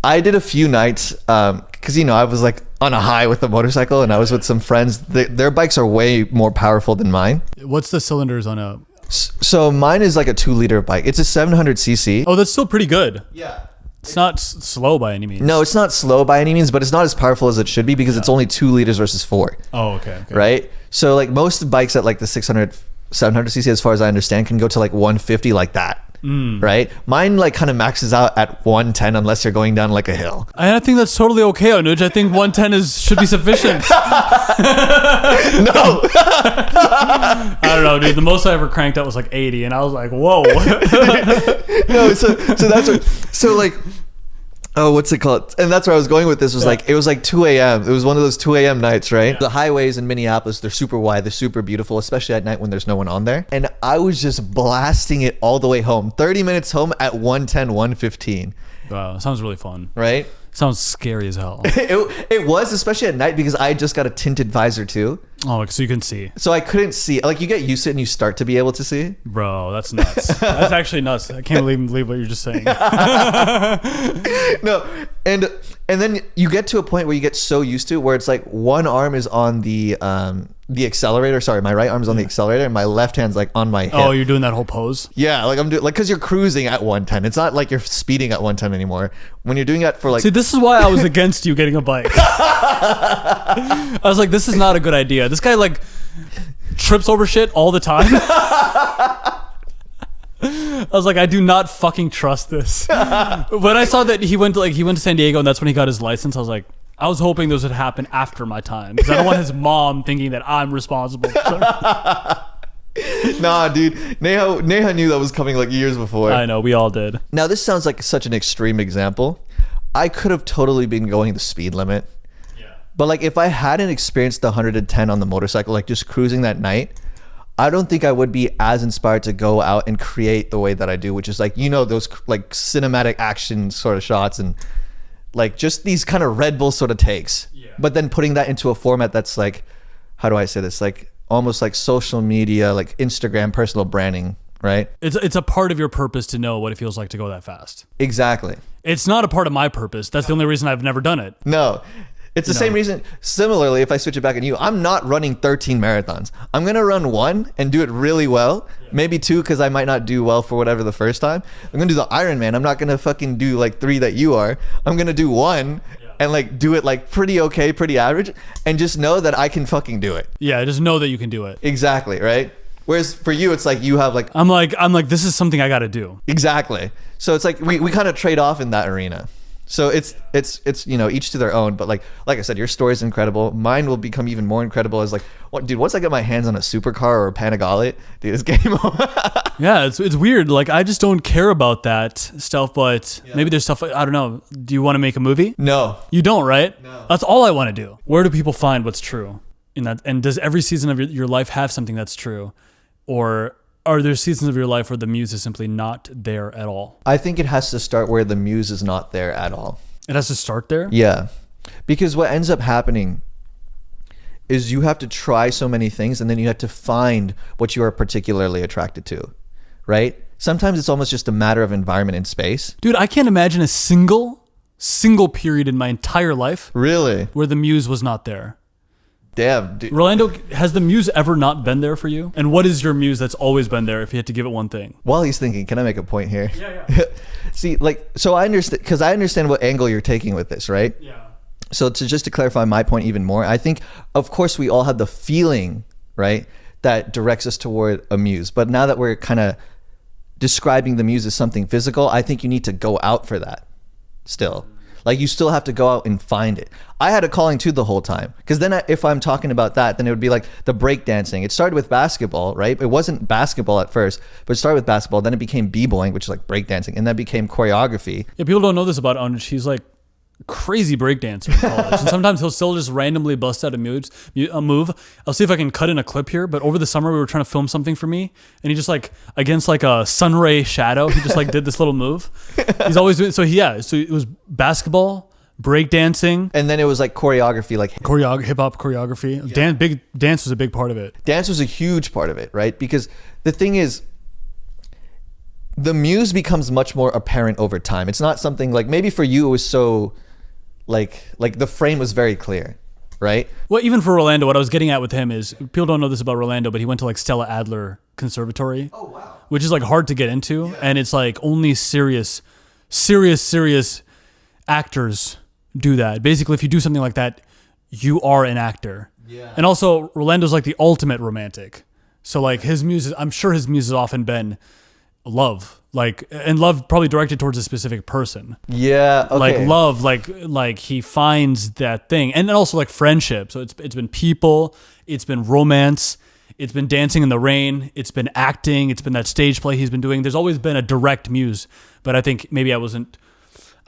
I did a few nights because I was like on a high with the motorcycle, and I was with some friends. Their bikes are way more powerful than mine. What's the cylinders on a? So mine is like a 2-liter bike. It's a 700cc. Oh, that's still pretty good. Yeah. It's not slow by any means. No, it's not slow by any means, but it's not as powerful as it should be because it's only 2 liters versus 4. Oh, okay. Right? So like most bikes at like the 600, 700cc, as far as I understand, can go to like 150 like that. Right? Mine like kind of maxes out at 110 unless you're going down like a hill. I think that's totally okay, Anuj. I think 110 should be sufficient. No. I don't know, dude. The most I ever cranked out was like 80, and I was like, whoa. No, so that's what, so like, oh, what's it called? And that's where I was going with this. Was like, it was like 2 a.m. It was one of those 2 a.m. nights, right? Yeah. The highways in Minneapolis, they're super wide, they're super beautiful, especially at night when there's no one on there. And I was just blasting it all the way home. 30 minutes home at 110, 115. Wow, sounds really fun. Right? Sounds scary as hell. It was, especially at night, because I just got a tinted visor too. Oh, so you can see. So I couldn't see. Like, you get used to it and you start to be able to see. Bro, that's nuts. That's actually nuts. I can't believe what you're just saying. No, and then you get to a point where you get so used to it where it's like one arm is on the accelerator. Sorry, my right arm's on the accelerator and my left hand's like on my hip. Oh, you're doing that whole pose? Yeah, like I'm doing, like, because you're cruising at 110. It's not like you're speeding at 110 anymore. When you're doing that for like... See, this is why I was against you getting a bike. I was like, this is not a good idea. This guy like trips over shit all the time. I was like, I do not fucking trust this. When I saw that he went to San Diego and that's when he got his license, I was like, I was hoping this would happen after my time because I don't want his mom thinking that I'm responsible. Nah, dude. Neha knew that was coming like years before. I know, we all did. Now, this sounds like such an extreme example. I could have totally been going the speed limit. Yeah. But like if I hadn't experienced the 110 on the motorcycle, like just cruising that night, I don't think I would be as inspired to go out and create the way that I do, which is like, you know, those like cinematic action sort of shots and like just these kind of Red Bull sort of takes. Yeah. But then putting that into a format that's like, how do I say this? Like almost like social media, like Instagram personal branding, right? It's a part of your purpose to know what it feels like to go that fast. Exactly. It's not a part of my purpose. That's the only reason I've never done it. No. It's the same reason. Similarly, if I switch it back on you, I'm not running 13 marathons. I'm going to run one and do it really well. Yeah. Maybe two because I might not do well for whatever the first time. I'm going to do the Ironman. I'm not going to fucking do like 3 that you are. I'm going to do one and like do it like pretty okay, pretty average, and just know that I can fucking do it. Yeah, just know that you can do it. Exactly, right? Whereas for you, it's like you have like... I'm like, this is something I got to do. Exactly. So it's like we kind of trade off in that arena. So it's you know, each to their own, but like I said, your story is incredible. Mine will become even more incredible as like, what, dude, once I get my hands on a supercar or a Panigale, dude, it's game over. Yeah, it's weird. Like I just don't care about that stuff, but maybe there's stuff, I don't know. Do you want to make a movie? No. You don't, right? No. That's all I want to do. Where do people find what's true in that? And does every season of your life have something that's true? Or are there seasons of your life where the muse is simply not there at all? I think it has to start where the muse is not there at all. It has to start there? Yeah. Because what ends up happening is you have to try so many things and then you have to find what you are particularly attracted to, right? Sometimes it's almost just a matter of environment and space. Dude, I can't imagine a single period in my entire life Really? where the muse was not there. Damn, dude. Rolando, has the muse ever not been there for you? And what is your muse that's always been there if you had to give it one thing? While he's thinking, can I make a point here? Yeah. See, like, so I understand, because I understand what angle you're taking with this, right? Yeah. So just to clarify my point even more, I think, of course, we all have the feeling, right, that directs us toward a muse. But now that we're kind of describing the muse as something physical, I think you need to go out for that still. Like you still have to go out and find it. I had a calling too the whole time. Because then if I'm talking about that, then it would be like the breakdancing. It started with basketball, right? It wasn't basketball at first, but it started with basketball. Then it became b-boying, which is like breakdancing. And that became choreography. Yeah, people don't know this about Anuj. He's like crazy breakdancer in college. And sometimes he'll still just randomly bust out a move. I'll see if I can cut in a clip here, but over the summer we were trying to film something for me, and he just like, against like a sunray shadow, he just like did this little move. He's always doing, so it was basketball, breakdancing. And then it was like choreography, like hip-hop choreography. Yeah. Dance was a big part of it. Dance was a huge part of it, right? Because the thing is, the muse becomes much more apparent over time. It's not something like, maybe for you it was so like the frame was very clear, right? Well, even for Rolando, what I was getting at with him is, people don't know this about Rolando, but he went to like Stella Adler Conservatory. Oh, wow. Which is like hard to get into. Yeah. And it's like only serious actors do that. Basically, if you do something like that, you are an actor. Yeah. And also, Rolando's like the ultimate romantic. So like I'm sure his muse has often been love. And love probably directed towards a specific person. Yeah, okay. Like love, like he finds that thing. And then also like friendship. So it's been people, it's been romance, it's been dancing in the rain, it's been acting, it's been that stage play he's been doing. There's always been a direct muse, but I think maybe I wasn't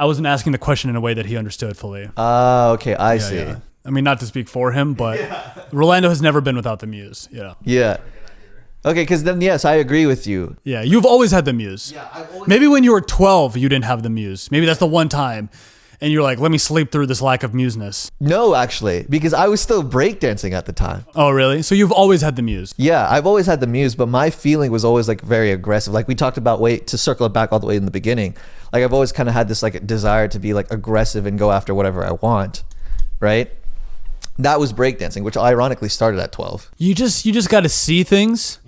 asking the question in a way that he understood fully. Okay, I see. Yeah. I mean, not to speak for him, but Rolando has never been without the muse. Yeah. Okay, because then, yes, I agree with you. Yeah, you've always had the muse. Yeah, maybe when you were 12, you didn't have the muse. Maybe that's the one time. And you're like, let me sleep through this lack of museness. No, actually, because I was still breakdancing at the time. Oh, really? So you've always had the muse? Yeah, I've always had the muse, but my feeling was always like very aggressive. Like we talked about, to circle it back all the way in the beginning. Like I've always kind of had this like desire to be like aggressive and go after whatever I want, right? That was breakdancing, which ironically started at 12. You just got to see things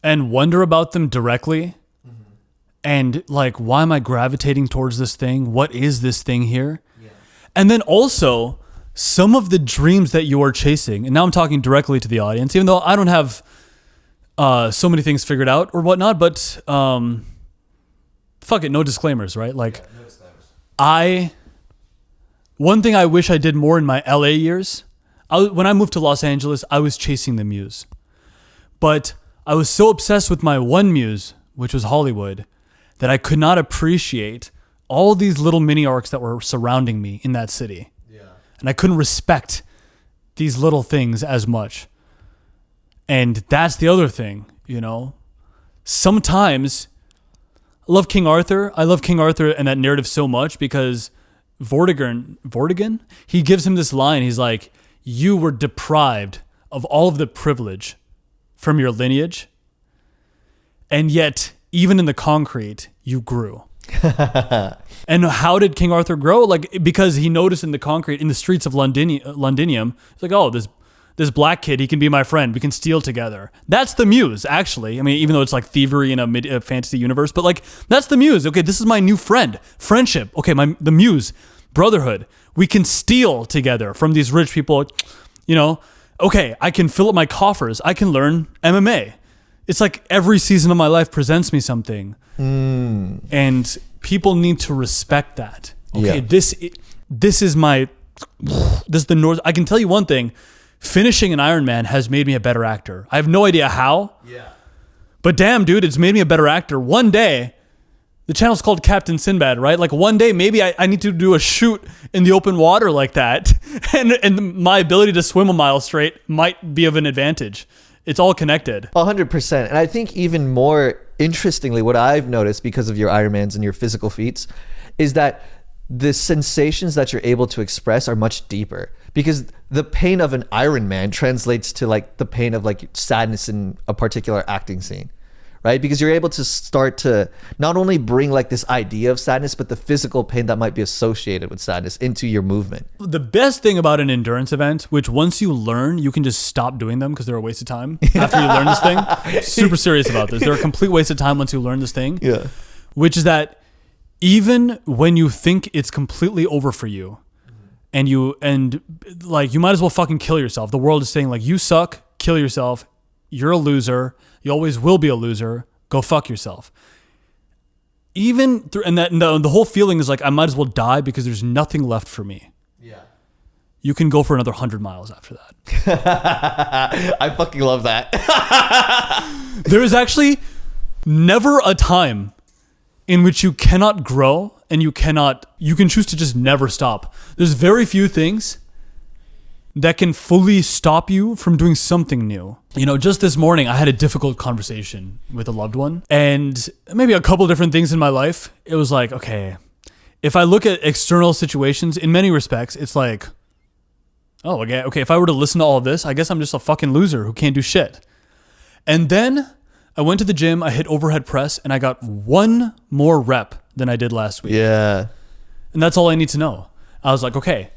and wonder about them directly. Mm-hmm. And like, why am I gravitating towards this thing? What is this thing here? Yeah. And then also some of the dreams that you are chasing. And now I'm talking directly to the audience, even though I don't have so many things figured out or whatnot, but fuck it, no disclaimers, right? Like no disclaimers. One thing I wish I did more in my LA years, when I moved to Los Angeles, I was chasing the muse. But I was so obsessed with my one muse, which was Hollywood, that I could not appreciate all these little mini arcs that were surrounding me in that city. Yeah. And I couldn't respect these little things as much. And that's the other thing, you know. Sometimes I love King Arthur. I love King Arthur and that narrative so much because Vortigern, he gives him this line. He's like, you were deprived of all of the privilege from your lineage, and yet, even in the concrete, you grew. And how did King Arthur grow? Like, because he noticed in the concrete, in the streets of Londinium, it's like, oh, this black kid, he can be my friend. We can steal together. That's the Muse, actually. I mean, even though it's like thievery in a fantasy universe, but like, that's the Muse. Okay, this is my new friend. Friendship. Okay, the Muse. Brotherhood. We can steal together from these rich people. You know, okay, I can fill up my coffers. I can learn MMA. It's like every season of my life presents me something. And people need to respect that. Okay, this is the North. I can tell you one thing. Finishing an Iron Man has made me a better actor. I have no idea how. Yeah. But damn, dude, it's made me a better actor. One day, the channel's called Captain Sinbad, right? Like one day, maybe I need to do a shoot in the open water like that. And my ability to swim a mile straight might be of an advantage. It's all connected. 100%. And I think even more interestingly, what I've noticed because of your Ironmans and your physical feats is that the sensations that you're able to express are much deeper, because the pain of an Ironman translates to like the pain of like sadness in a particular acting scene, right? Because you're able to start to not only bring like this idea of sadness, but the physical pain that might be associated with sadness into your movement. The best thing about an endurance event, which once you learn, you can just stop doing them because they're a waste of time after you learn this thing. Super serious about this. They're a complete waste of time once you learn this thing. Yeah. Which is that even when you think it's completely over for you, and like you might as well fucking kill yourself. The world is saying like, you suck, kill yourself. You're a loser. You always will be a loser. Go fuck yourself. Even through, and the whole feeling is like, I might as well die because there's nothing left for me. Yeah. You can go for another 100 miles after that. I fucking love that. There is actually never a time in which you cannot grow and you can choose to just never stop. There's very few things that can fully stop you from doing something new. You know, just this morning, I had a difficult conversation with a loved one, and maybe a couple different things in my life. It was like, okay, if I look at external situations, in many respects, it's like, oh, okay, if I were to listen to all of this, I guess I'm just a fucking loser who can't do shit. And then I went to the gym, I hit overhead press, and I got one more rep than I did last week. Yeah. And that's all I need to know. I was like, okay,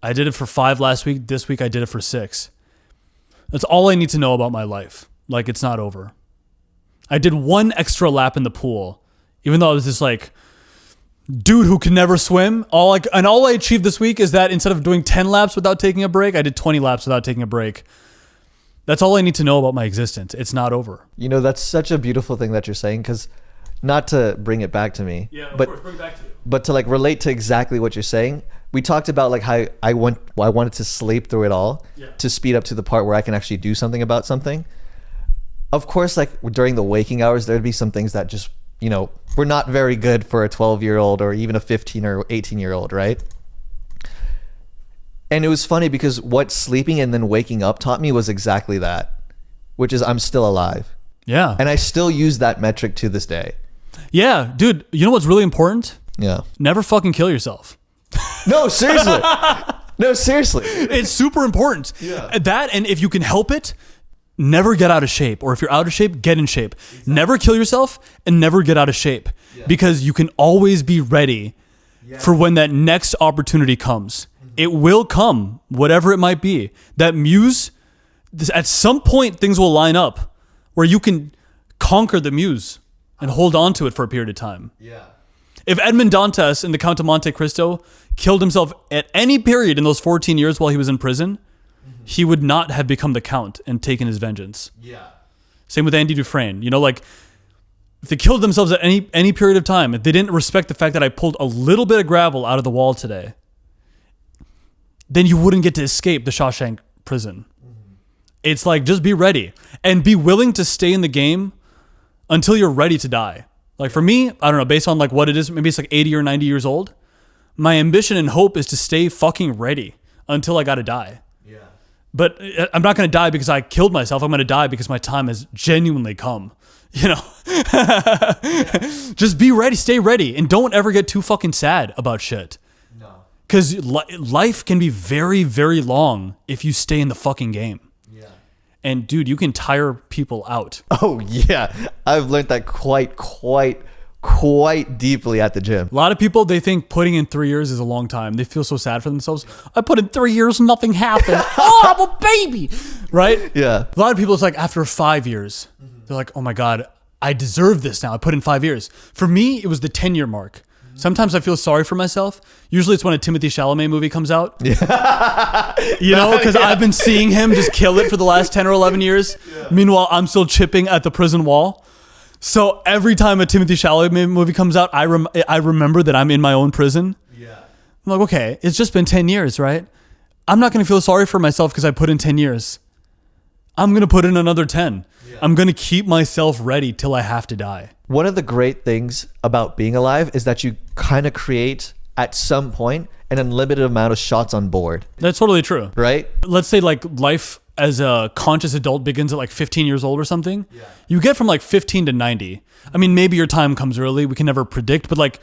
I did it for 5 last week. This week I did it for 6. That's all I need to know about my life. Like, it's not over. I did 1 extra lap in the pool, even though I was this like dude who can never swim. All I achieved this week is that instead of doing 10 laps without taking a break, I did 20 laps without taking a break. That's all I need to know about my existence. It's not over. You know, that's such a beautiful thing that you're saying, because not to bring it back to me, of course, bring it back to you. But to like relate to exactly what you're saying. We talked about like how I wanted to sleep through it all to speed up to the part where I can actually do something about something. Of course, like during the waking hours, there'd be some things that just, you know, were not very good for a 12-year-old or even a 15 or 18-year-old, right? And it was funny because what sleeping and then waking up taught me was exactly that, which is I'm still alive. Yeah. And I still use that metric to this day. Yeah, dude, you know what's really important? Yeah. Never fucking kill yourself. No, seriously. No, seriously. It's super important. Yeah. That, and if you can help it, never get out of shape. Or if you're out of shape, get in shape. Exactly. Never kill yourself and never get out of shape. Yeah. Because you can always be ready for when that next opportunity comes. It will come, whatever it might be. That Muse, at some point, things will line up where you can conquer the Muse and hold on to it for a period of time. Yeah. If Edmond Dantes in The Count of Monte Cristo killed himself at any period in those 14 years while he was in prison, he would not have become the Count and taken his vengeance. Yeah. Same with Andy Dufresne. You know, like, if they killed themselves at any period of time, if they didn't respect the fact that I pulled a little bit of gravel out of the wall today, then you wouldn't get to escape the Shawshank prison. It's like, just be ready and be willing to stay in the game until you're ready to die. Like for me, I don't know, based on like what it is, maybe it's like 80 or 90 years old. My ambition and hope is to stay fucking ready until I gotta die. Yeah. But I'm not gonna die because I killed myself. I'm gonna die because my time has genuinely come. You know, just be ready, stay ready, and don't ever get too fucking sad about shit. No. Because life can be very, very long if you stay in the fucking game. Yeah. And dude, you can tire people out. Oh yeah, I've learned that quite deeply at the gym. A lot of people, they think putting in 3 years is a long time. They feel so sad for themselves. I put in 3 years, nothing happened. Oh, I'm a baby, right? Yeah. A lot of people, it's like after 5 years, they're like, oh my God, I deserve this now. I put in 5 years. For me, it was the 10-year mark. Sometimes I feel sorry for myself. Usually it's when a Timothée Chalamet movie comes out. Yeah. You know, because I've been seeing him just kill it for the last 10 or 11 years. Yeah. Meanwhile, I'm still chipping at the prison wall. So every time a Timothée Chalamet movie comes out, I remember that I'm in my own prison. Yeah. I'm like, okay, it's just been 10 years, right? I'm not going to feel sorry for myself because I put in 10 years. I'm going to put in another 10. Yeah. I'm going to keep myself ready till I have to die. One of the great things about being alive is that you kind of create at some point an unlimited amount of shots on board. That's totally true. Right? Let's say like life as a conscious adult begins at like 15 years old or something. Yeah. You get from like 15 to 90. I mean, maybe your time comes early. We can never predict, but like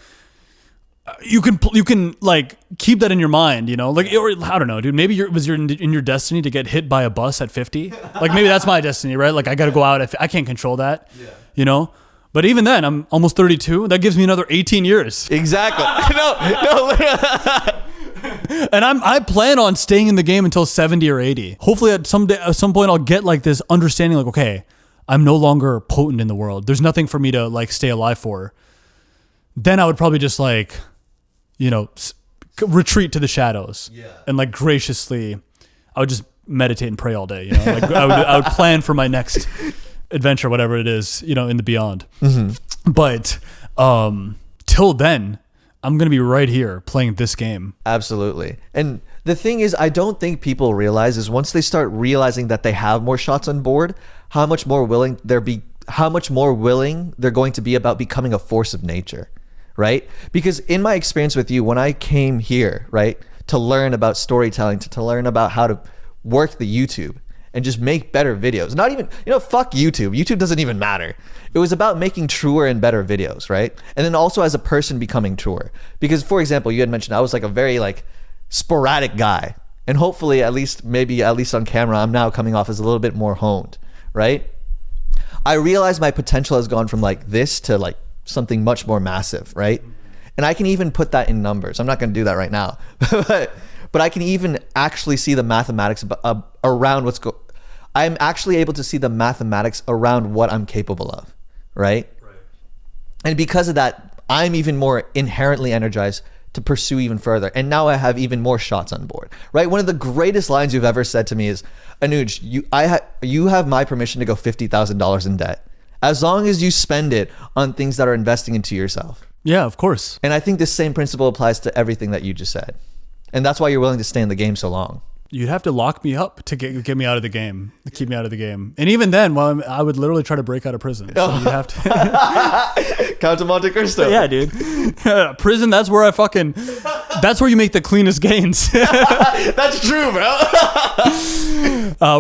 you can like keep that in your mind, you know, like, or, I don't know, dude, maybe it was in your destiny to get hit by a bus at 50. Like maybe that's my destiny, right? Like I got to go out. I can't control that, you know, but even then I'm almost 32. That gives me another 18 years. Exactly. No. And I plan on staying in the game until 70 or 80. Hopefully at some point I'll get like this understanding, like, okay, I'm no longer potent in the world. There's nothing for me to like stay alive for. Then I would probably just like, you know, retreat to the shadows and like graciously, I would just meditate and pray all day. You know, like I would plan for my next adventure, whatever it is, you know, in the beyond. Mm-hmm. But till then, I'm going to be right here playing this game. Absolutely. And the thing is, I don't think people realize is once they start realizing that they have more shots on board, how much more willing they're going to be about becoming a force of nature, right? Because in my experience with you, when I came here, right, to learn about storytelling, to learn about how to work the YouTube and just make better videos, not even, you know, fuck YouTube. YouTube doesn't even matter. It was about making truer and better videos, right? And then also as a person becoming truer. Because for example, you had mentioned I was like a very like sporadic guy. And hopefully at least on camera, I'm now coming off as a little bit more honed, right? I realize my potential has gone from like this to like something much more massive, right? And I can even put that in numbers. I'm not going to do that right now, but I can even actually see the mathematics around I'm actually able to see the mathematics around what I'm capable of, right? And because of that, I'm even more inherently energized to pursue even further. And now I have even more shots on board, right? One of the greatest lines you've ever said to me is, Anuj, you have my permission to go $50,000 in debt as long as you spend it on things that are investing into yourself. Yeah, of course. And I think the same principle applies to everything that you just said. And that's why you're willing to stay in the game so long. You'd have to lock me up to get me out of the game, to keep me out of the game. And even then, well, I would literally try to break out of prison. So you have to Count to Monte Cristo. Yeah, dude. Prison, that's where that's where you make the cleanest gains. That's true, bro.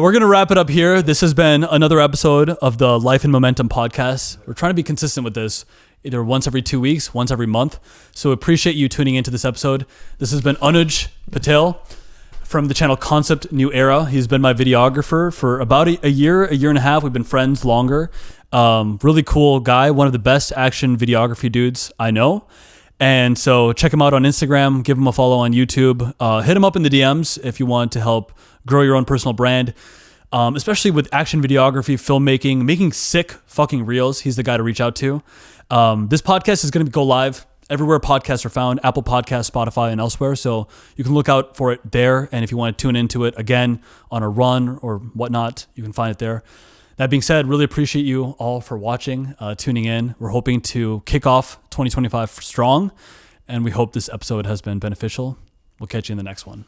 We're going to wrap it up here. This has been another episode of the Life and Momentum podcast. We're trying to be consistent with this, either once every 2 weeks, once every month. So appreciate you tuning into this episode. This has been Anuj Patel from the channel Concept New Era. He's been my videographer for about a year and a half. We've been friends longer. Really cool guy. One of the best action videography dudes I know. And so check him out on Instagram. Give him a follow on YouTube. Hit him up in the DMs if you want to help grow your own personal brand. Especially with action videography, filmmaking, making sick fucking reels. He's the guy to reach out to. This podcast is going to go live everywhere podcasts are found, Apple Podcasts, Spotify, and elsewhere. So you can look out for it there. And if you want to tune into it again on a run or whatnot, you can find it there. That being said, really appreciate you all for watching, tuning in. We're hoping to kick off 2025 strong, and we hope this episode has been beneficial. We'll catch you in the next one.